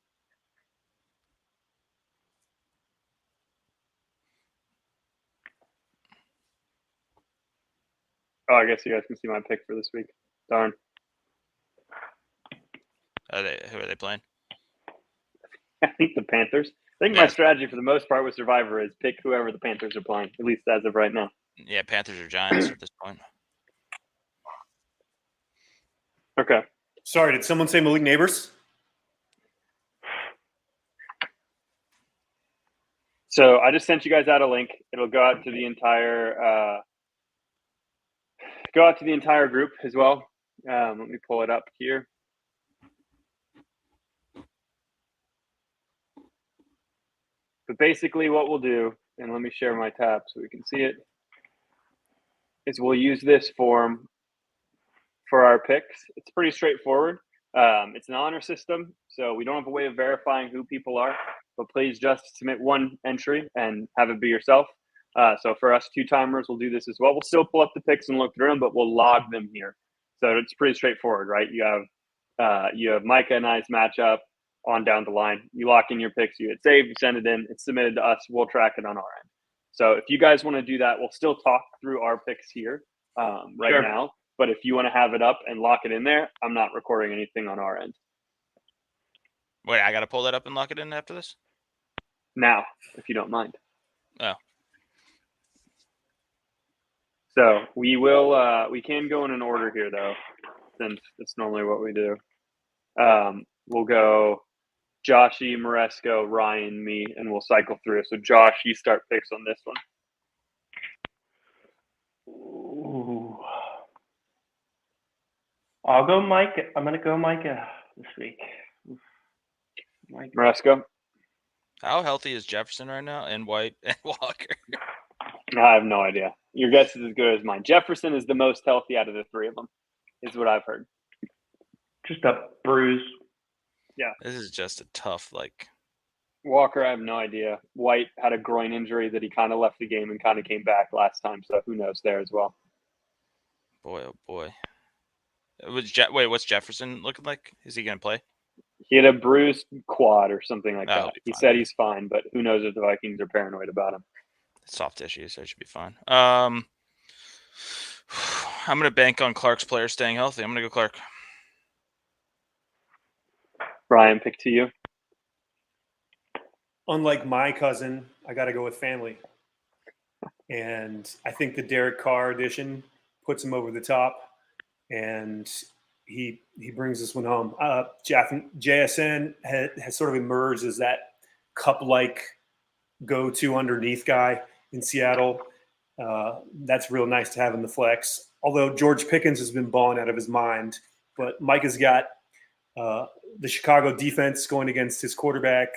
Oh, I guess you guys can see my pick for this week. Darn. Who are they playing? I think the Panthers. I think Yeah. my strategy for the most part with Survivor is pick whoever the Panthers are playing, at least as of right now. Yeah, Panthers or Giants at this point. Okay. Sorry, did someone say Malik Neighbors? So I just sent you guys out a link. It'll go out to the entire group as well. Let me pull it up here. But basically what we'll do, and let me share my tab so we can see it, is we'll use this form for our picks. It's pretty straightforward. It's an honor system, so we don't have a way of verifying who people are, but please just submit one entry and have it be yourself. So for us 2-timers, we'll do this as well. We'll still pull up the picks and look through them, but we'll log them here. So it's pretty straightforward, right? You have Micah and I's matchup on down the line. You lock in your picks, you hit save, you send it in, it's submitted to us. We'll track it on our end. So if you guys want to do that, we'll still talk through our picks here right now. But if you want to have it up and lock it in there, I'm not recording anything on our end. Wait, I got to pull that up and lock it in after this? Now, if you don't mind. Oh. So we can go in an order here though, since it's normally what we do. We'll go Joshy, Maresco, Ryan, me, and we'll cycle through. So Josh, you start picks on this one. Ooh. I'll go Mike. I'm gonna go Micah this week. Micah. Maresco? How healthy is Jefferson right now, and White and Walker? I have no idea. Your guess is as good as mine. Jefferson is the most healthy out of the 3 of them, is what I've heard. Just a bruise. Yeah. This is just a tough, Walker, I have no idea. White had a groin injury that he kind of left the game and kind of came back last time, so who knows there as well. boy, oh boy. What's Jefferson looking like? Is he going to play? He had a bruised quad or something like That'll that. be He fine. said he's fine, but who knows if the Vikings are paranoid about him. Soft tissue, so it should be fine. I'm going to bank on Clark's player staying healthy. I'm going to go Clark. Brian, pick to you. Unlike my cousin, I got to go with family. And I think the Derek Carr edition puts him over the top, and he brings this one home. JSN has sort of emerged as that cup-like go-to underneath guy in Seattle. That's real nice to have in the flex. Although George Pickens has been balling out of his mind, but Mike has got the Chicago defense going against his quarterback,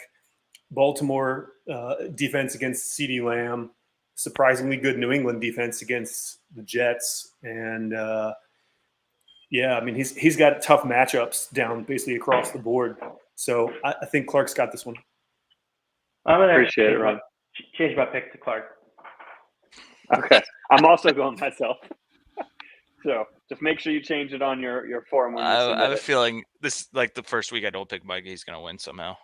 Baltimore defense against CeeDee Lamb, surprisingly good New England defense against the Jets, and I mean he's got tough matchups down basically across the board. So I think Clark's got this one. I'm gonna Appreciate it, Ron. change my pick to Clark. Okay. I'm also going myself. So just make sure you change it on your form. When you I submit have a it. feeling this, the first week I don't pick Mike, he's going to win somehow.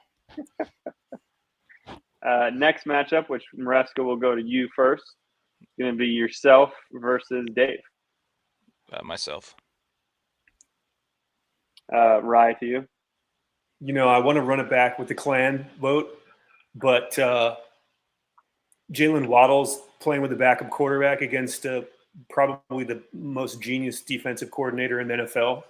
Next matchup, which Maresca will go to you first, going to be yourself versus Dave. Myself. Rye to you. I want to run it back with the clan vote, but Jalen Waddle's playing with a backup quarterback against probably the most genius defensive coordinator in the NFL.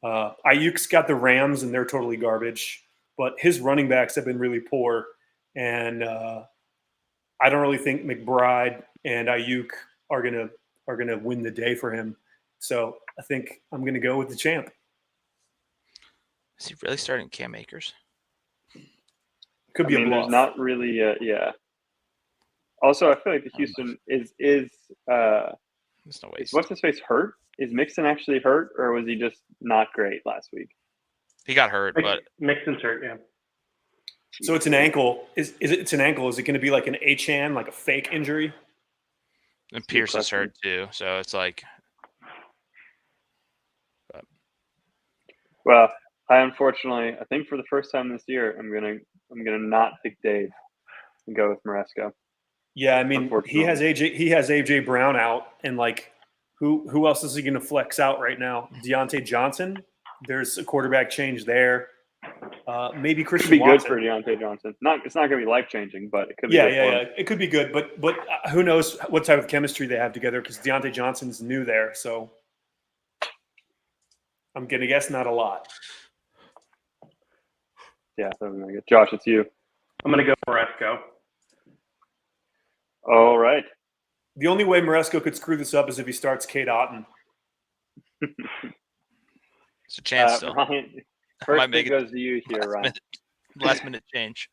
Ayuk's got the Rams, and they're totally garbage, but his running backs have been really poor, and I don't really think McBride and Ayuk are gonna win the day for him. So I think I'm gonna go with the champ. Is he really starting Cam Akers? Could be a bluff. There's not really, yeah. Also, I feel like the Houston is There's no way. what's his face hurt? Is Mixon actually hurt, or was he just not great last week? He got hurt, but Mixon's hurt, yeah. So it's an ankle. It's an ankle? Is it going to be like an H-hand, like a fake injury? and Pierce is hurt too. So it's like, Well, I think for the first time this year, I'm gonna not pick Dave and go with Maresco. Yeah, I mean, he has AJ Brown out, and like, who else is he going to flex out right now? Deontay Johnson. There's a quarterback change there. Maybe Christian Could be Watson. good for Deontay Johnson. It's not going to be life changing, but it could be. Yeah, good for him. It could be good, but who knows what type of chemistry they have together? Because Deontay Johnson's new there, so I'm going to guess not a lot. Yeah, that was good. Josh, it's you. I'm going to go Maresco. All right. The only way Maresco could screw this up is if he starts Cade Otton. it's a chance still. Ryan, Might first make pick it goes to you here, Ryan. Last minute change.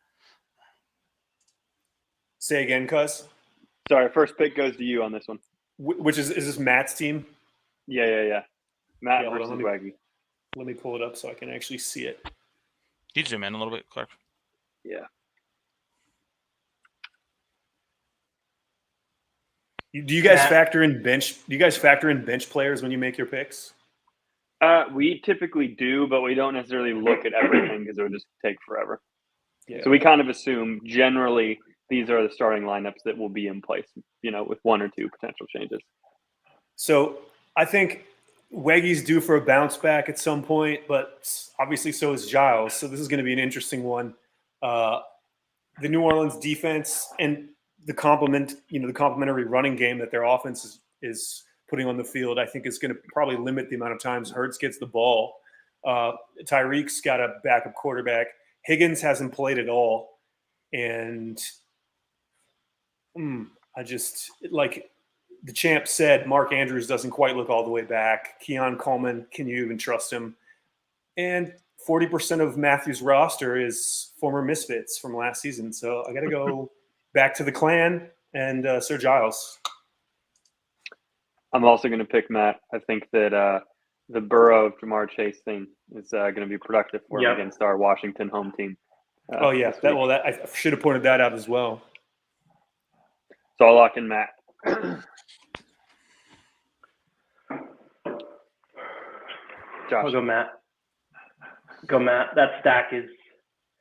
Say again, cuz. Sorry, first pick goes to you on this one. Which is this Matt's team? Yeah. Matt Yeah, hold versus on, Waggy. Let me pull it up so I can actually see it. Can you zoom in a little bit, Clark? Yeah. Do you guys factor in bench? Do you guys factor in bench players when you make your picks? We typically do, but we don't necessarily look at everything because it would just take forever. Yeah. So we kind of assume generally these are the starting lineups that will be in place, with one or two potential changes. So I think Weggy's due for a bounce back at some point, but obviously so is Giles. So this is going to be an interesting one. The New Orleans defense and the complementary running game that their offense is putting on the field, I think is going to probably limit the amount of times Hurts gets the ball. Tyreek's got a backup quarterback. Higgins hasn't played at all. And I just, like the champ said, Mark Andrews doesn't quite look all the way back. Keon Coleman, can you even trust him? And 40% of Matthew's roster is former misfits from last season. So I got to go back to the clan and Sir Giles. I'm also going to pick Matt. I think that the Burrow of Jamar Chase thing is going to be productive for him against our Washington home team. I should have pointed that out as well. So I'll lock in Matt. Josh. I'll go Matt. That stack is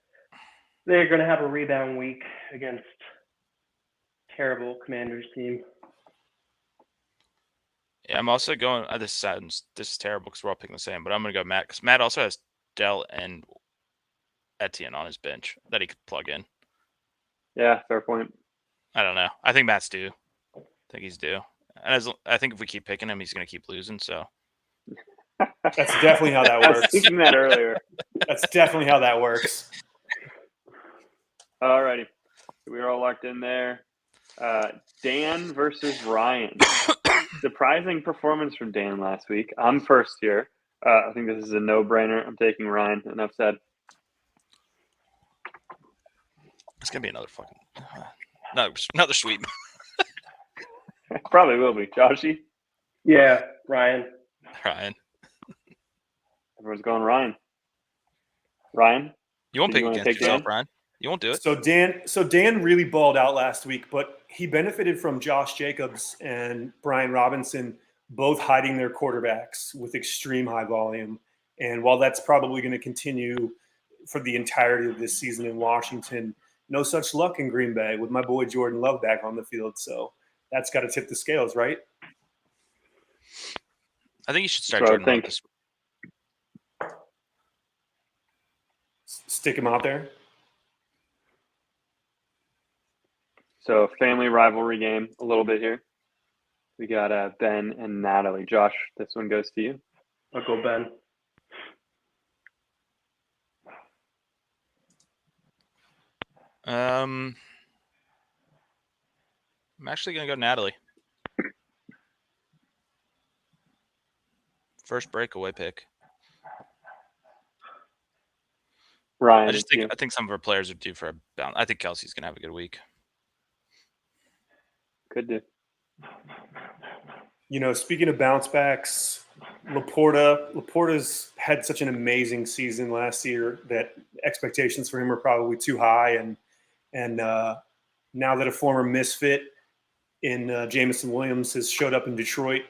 – they're going to have a rebound week against terrible Commanders team. Yeah, I'm also going. This is terrible because we're all picking the same, but I'm going to go Matt because Matt also has Dell and Etienne on his bench that he could plug in. Yeah, fair point. I don't know. I think Matt's due. I think he's due. And I think if we keep picking him, he's going to keep losing. So that's definitely how that I works. was thinking that earlier. That's definitely how that works. All righty. We're all locked in there. Dan versus Ryan. Surprising performance from Dan last week. I'm first here. I think this is a no-brainer. I'm taking Ryan. Enough said. it's going to be another fucking another sweep. Probably will be. Joshy? Yeah, Ryan. Ryan. Everyone's going Ryan. Ryan? You won't Did pick you wanna against take yourself, Dan? Ryan. You won't do it. So Dan really balled out last week, but he benefited from Josh Jacobs and Brian Robinson both hiding their quarterbacks with extreme high volume. And while that's probably going to continue for the entirety of this season in Washington, no such luck in Green Bay with my boy Jordan Love back on the field. So that's got to tip the scales, right? I think you should start So I Jordan Love think- this. Stick him out there. So family rivalry game a little bit here. We got Ben and Natalie. Josh, this one goes to you. I'll go Ben. I'm actually gonna go Natalie. First breakaway pick. Ryan, I just it's think you. I think some of our players are due for a bounce. I think Kelsey's gonna have a good week. Could do. You know, speaking of bounce backs, Laporta's had such an amazing season last year that expectations for him are probably too high. And now that a former misfit in Jameson Williams has showed up in Detroit,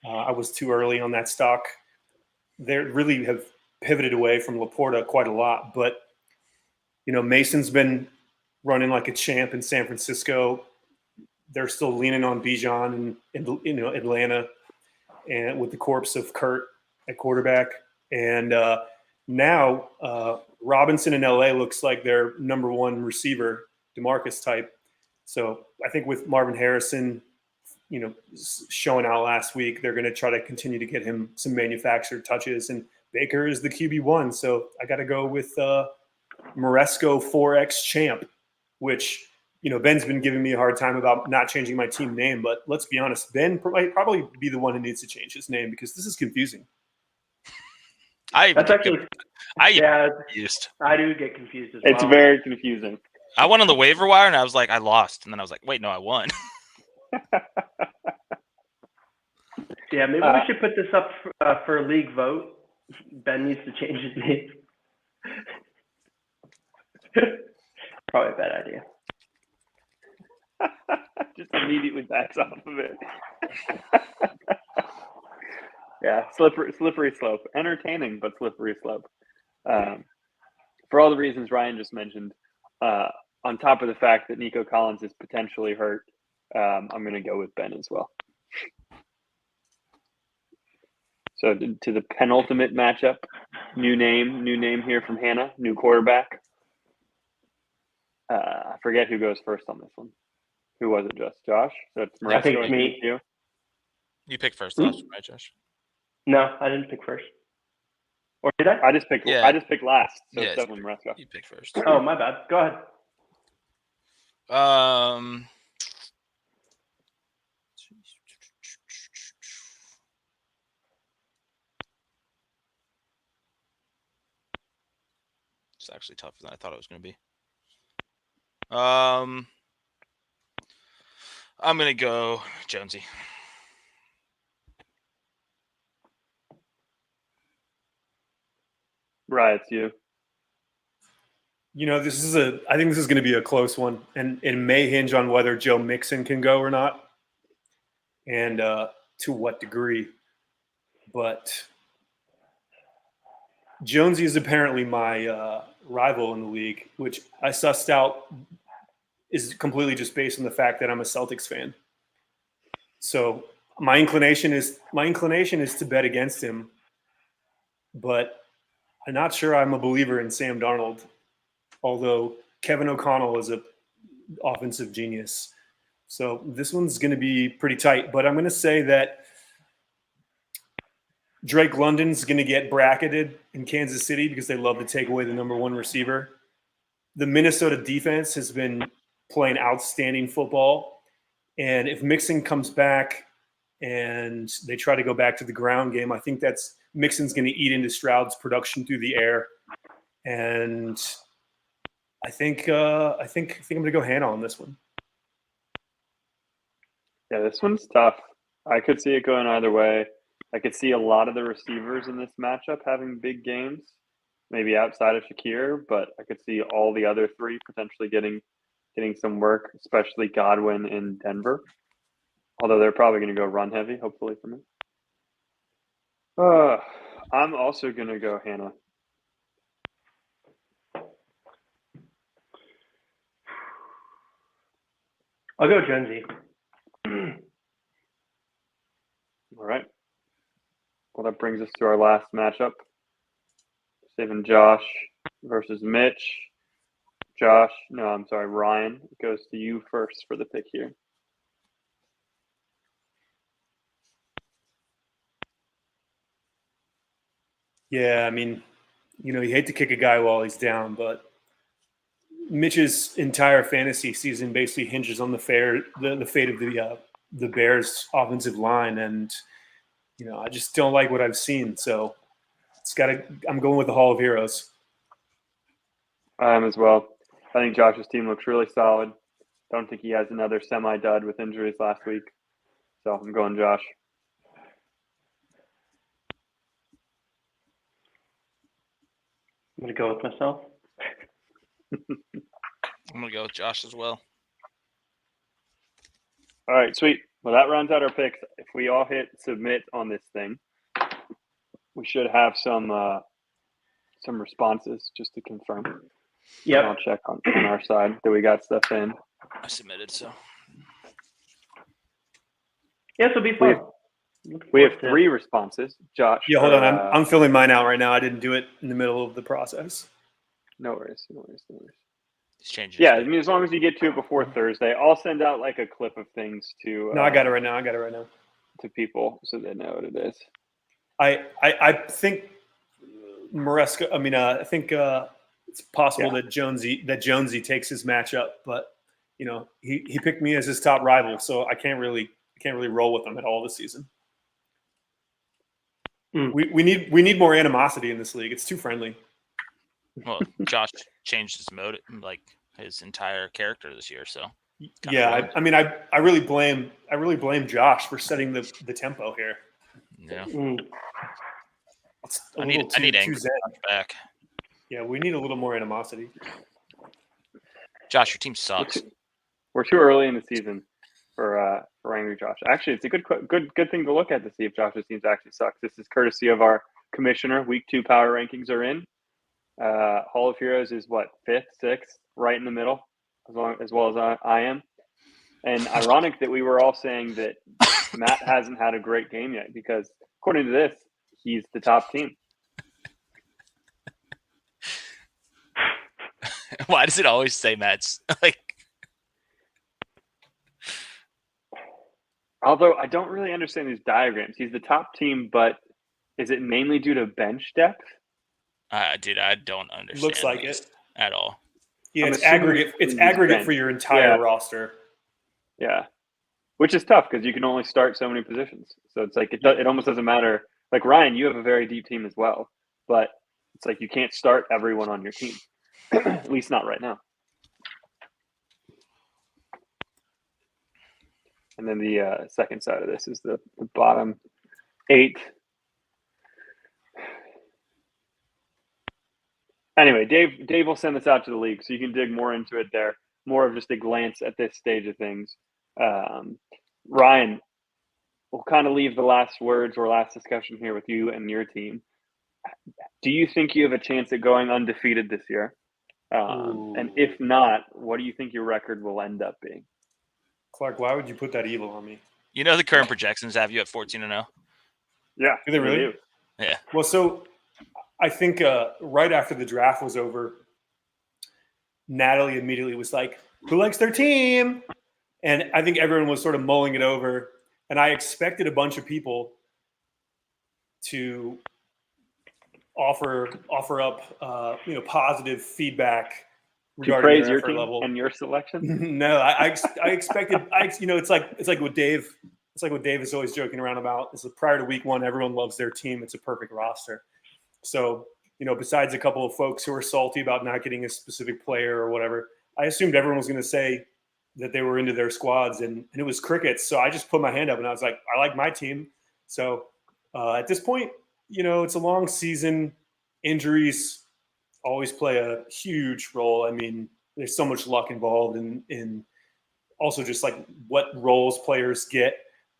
I was too early on that stock. They really have pivoted away from Laporta quite a lot. But, you know, Mason's been running like a champ in San Francisco. They're still leaning on Bijan and you know, Atlanta, and with the corpse of Kurt at quarterback. And now Robinson in LA looks like their number one receiver, DeMarcus type. So I think with Marvin Harrison, you know, showing out last week, they're going to try to continue to get him some manufactured touches. And Baker is the QB1. So I got to go with Moresco 4X champ, which, you know, Ben's been giving me a hard time about not changing my team name. But let's be honest, Ben might probably be the one who needs to change his name because this is confusing. That's actually, yeah, Confused. I do get confused as well. It's very confusing. I went on the waiver wire and I was like, I lost, and then I was like, wait, no, I won. Yeah, maybe we should put this up for a league vote. Ben needs to change his name. Probably a bad idea. Just immediately backs off of it. Yeah, slippery slope. Entertaining, but slippery slope. For all the reasons Ryan just mentioned, on top of the fact that Nico Collins is potentially hurt, I'm going to go with Ben as well. So to the penultimate matchup, new name here from Hannah, new quarterback. I forget who goes first on this one. Who was it? Just Josh? So it's I think it's me. You. You picked first last, right, Josh? No, I didn't pick first. Or did I? I just picked last. So Yeah, it's definitely Moresco. You picked first. Oh, my bad. Go ahead. It's actually tougher than I thought it was going to be. I'm going to go Jonesy. Right, it's you. You know, I think this is going to be a close one, and it may hinge on whether Joe Mixon can go or not, and to what degree. But Jonesy is apparently my rival in the league, which I sussed out is completely just based on the fact that I'm a Celtics fan. So my inclination is to bet against him, but I'm not sure I'm a believer in Sam Darnold. Although Kevin O'Connell is an offensive genius. So this one's going to be pretty tight. But I'm going to say that Drake London's going to get bracketed in Kansas City because they love to take away the number one receiver. The Minnesota defense has been playing outstanding football. And if Mixon comes back and they try to go back to the ground game, I think Mixon's going to eat into Stroud's production through the air. And I think I'm going to go Hannah on this one. Yeah, this one's tough. I could see it going either way. I could see a lot of the receivers in this matchup having big games, maybe outside of Shakir, but I could see all the other three potentially getting some work, especially Godwin in Denver. Although they're probably going to go run heavy, hopefully for me. I'm also going to go Hannah. I'll go Jonesy. All right. Well, that brings us to our last matchup. Saving Josh versus Mitch. Ryan, it goes to you first for the pick here. Yeah, I mean, you hate to kick a guy while he's down, but Mitch's entire fantasy season basically hinges on the fate of the Bears' offensive line, and I just don't like what I've seen. So I'm going with the Hall of Heroes. I am as well. I think Josh's team looks really solid. Don't think he has another semi-dud with injuries last week. So I'm going Josh. I'm going to go with myself. I'm going to go with Josh as well. All right, sweet. Well, that rounds out our picks. If we all hit submit on this thing, we should have some responses just to confirm. Yep. I'll check on our side that we got stuff in. I submitted, so. Yes, it'll be fun. We have 3 responses. Josh. Yeah, hold on. I'm filling mine out right now. I didn't do it in the middle of the process. No worries. He's changing. Yeah, I mean, as long as you get to it before Thursday, I'll send out like a clip of things to. No, I got it right now. To people so they know what it is. I think Maresca. I mean, I think it's possible that Jonesy takes his matchup, but he picked me as his top rival, so I can't really roll with him at all this season. We need more animosity in this league. It's too friendly. Well, Josh changed his mode, like his entire character this year. So yeah, I really blame Josh for setting the tempo here. Yeah, I need anger back. Yeah, we need a little more animosity. Josh, your team sucks. We're too early in the season for angry Josh. Actually, it's a good thing to look at to see if Josh's teams actually sucks. This is courtesy of our commissioner. Week 2 power rankings are in. Hall of Heroes is what, 5th, 6th, right in the middle, as well as I am. And ironic that we were all saying that Matt hasn't had a great game yet, because according to this, he's the top team. Why does it always say Matt's like? Although I don't really understand these diagrams. He's the top team, but is it mainly due to bench depth? Dude, I don't understand. Looks like it at all. Yeah, it's aggregate. It's aggregate for your entire roster. Yeah, which is tough because you can only start so many positions. So it's like it almost doesn't matter. Like Ryan, you have a very deep team as well, but it's like you can't start everyone on your team, at least not right now. And then the second side of this is the bottom 8. Anyway, Dave will send this out to the league, so you can dig more into it there. More of just a glance at this stage of things. Ryan, we'll kind of leave the last words or last discussion here with you and your team. Do you think you have a chance at going undefeated this year? And if not, what do you think your record will end up being? Clark, why would you put that evil on me? You know the current projections have you at 14-0. Yeah, do they really? Do. Yeah. Well, so I think right after the draft was over, Natalie immediately was like, "Who likes their team?" And I think everyone was sort of mulling it over, and I expected a bunch of people to offer up positive feedback to praise your team level and your selection. No, I expected. It's like what Dave. It's like what Dave is always joking around about. Is prior to week 1, everyone loves their team. It's a perfect roster. So besides a couple of folks who are salty about not getting a specific player or whatever, I assumed everyone was going to say that they were into their squads, and it was crickets. So I just put my hand up and I was like, I like my team. So at this point, it's a long season. Injuries always play a huge role. I mean, there's so much luck involved in also just like what roles players get.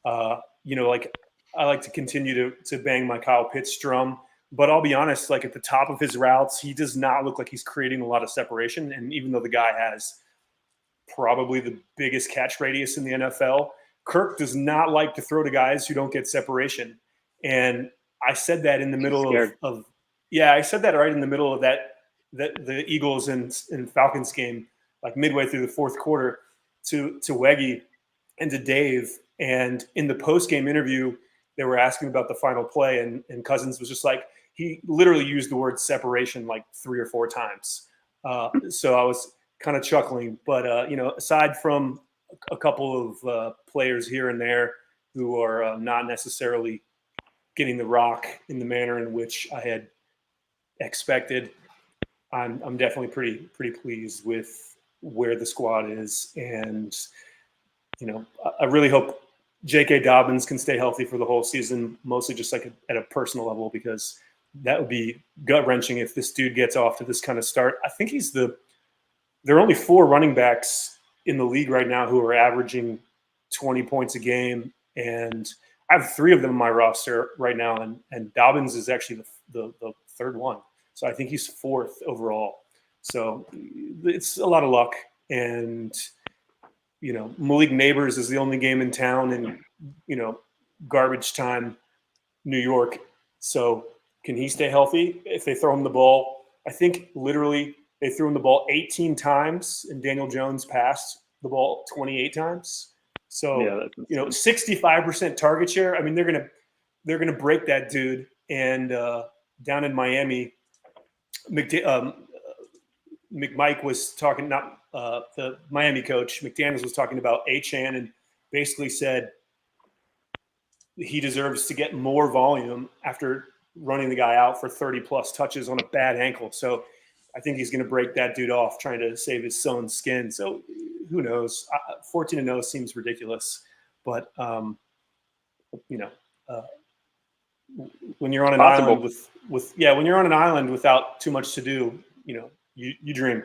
Like I like to continue to bang my Kyle Pitts drum, but I'll be honest, like at the top of his routes, he does not look like he's creating a lot of separation. And even though the guy has probably the biggest catch radius in the NFL. Kirk does not like to throw to guys who don't get separation. And I said that in the middle of I said that right in the middle of that the Eagles and Falcons game, like midway through the fourth quarter, to Weggy and to Dave. And in the post-game interview, they were asking about the final play, and Cousins was just like, he literally used the word separation like 3 or 4 times. So I was kind of chuckling. But, aside from a couple of players here and there who are not necessarily getting the rock in the manner in which I had expected, I'm definitely pretty pleased with where the squad is. And, I really hope J.K. Dobbins can stay healthy for the whole season, mostly just like at a personal level, because that would be gut-wrenching if this dude gets off to this kind of start. I think there are only 4 running backs in the league right now who are averaging 20 points a game, and I have 3 of them in my roster right now, and Dobbins is actually the third one. So I think he's 4th overall. So it's a lot of luck. And, Malik Neighbors is the only game in town in, garbage time, New York. So can he stay healthy if they throw him the ball? I think literally they threw him the ball 18 times, and Daniel Jones passed the ball 28 times. So, 65% target share. I mean, they're gonna break that dude. And down in Miami, McMike was talking, not the Miami coach, McDaniels was talking about Achane, and basically said he deserves to get more volume after running the guy out for 30-plus touches on a bad ankle. So I think he's going to break that dude off trying to save his son's skin. So who knows? 14-0 seems ridiculous. But, when you're on an island when you're on an island without too much to do, you dream.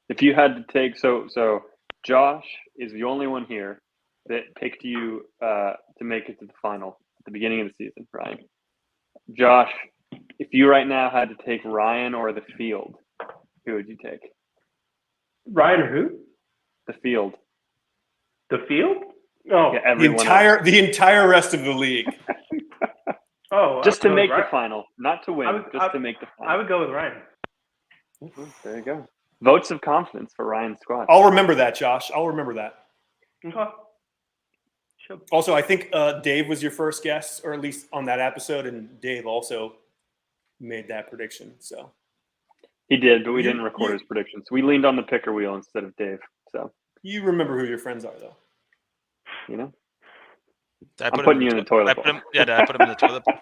If you had to take, so Josh is the only one here that picked you to make it to the final at the beginning of the season, Ryan. Josh, if you right now had to take Ryan or the field, who would you take? Ryan or who? The field. The field? Oh, yeah, the entire rest of the league. Just to make the final, not to win, to make the final. I would go with Ryan. There you go. Votes of confidence for Ryan's squad. I'll remember that, Josh. I'll remember that. Okay. Sure. Also, I think Dave was your first guest, or at least on that episode, and Dave also made that prediction. So he did, but we didn't record his predictions. We leaned on the picker wheel instead of Dave. So you remember who your friends are, though. I'm putting you in the toilet bowl. Did I put him in the toilet bowl?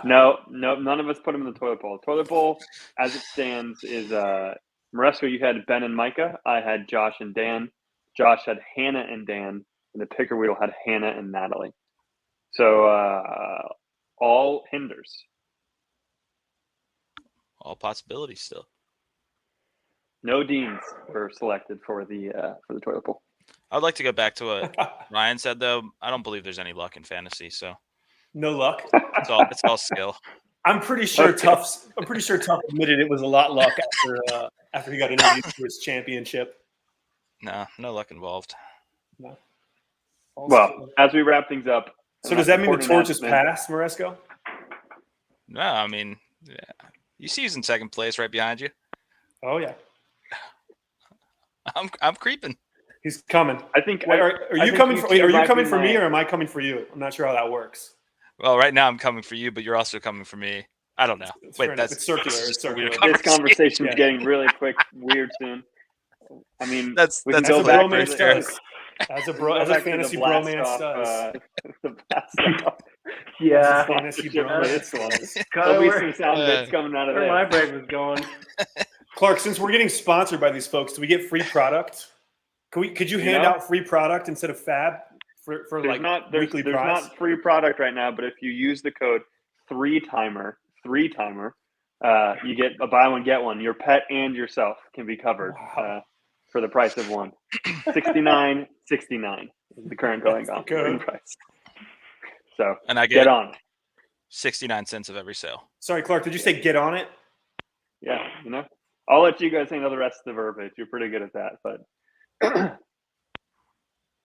No, none of us put him in the toilet bowl. Toilet bowl, as it stands, is Maresco, you had Ben and Micah. I had Josh and Dan. Josh had Hannah and Dan. And the picker wheel had Hannah and Natalie. So all hinders. All possibilities still. No deans were selected for the toilet bowl. I'd like to go back to what Ryan said, though. I don't believe there's any luck in fantasy, so no luck. It's all skill. I'm pretty sure Tuff admitted it was a lot luck after he got interviewed for his championship. No luck involved. No. Well, as we wrap things up. So does that mean the torch is passed, Maresco? No, I mean, yeah. You see he's in second place right behind you. Oh yeah. I'm creeping. He's coming. I think. Are you coming for me, or am I coming for you? I'm not sure how that works. Well, right now I'm coming for you, but you're also coming for me. I don't know. It's circular. It's circular. This conversation is getting really quick, weird soon. I mean, that's a bromance does. As a fantasy bromance does. Yeah. Fantasy bromance. There'll be some sound bits coming out of there. Where my brain was going. Clark, since we're getting sponsored by these folks, do we get free product? Could you hand out free product instead of Fab for weekly price? There's not free product right now, but if you use the code 3timer, you get a buy one get one. Your pet and yourself can be covered for the price of one. $69.69 is the current going on price. So and I get on 69 cents of every sale. Sorry, Clark, did you say get on it? Yeah, I'll let you guys handle the rest of the verbiage. You're pretty good at that, but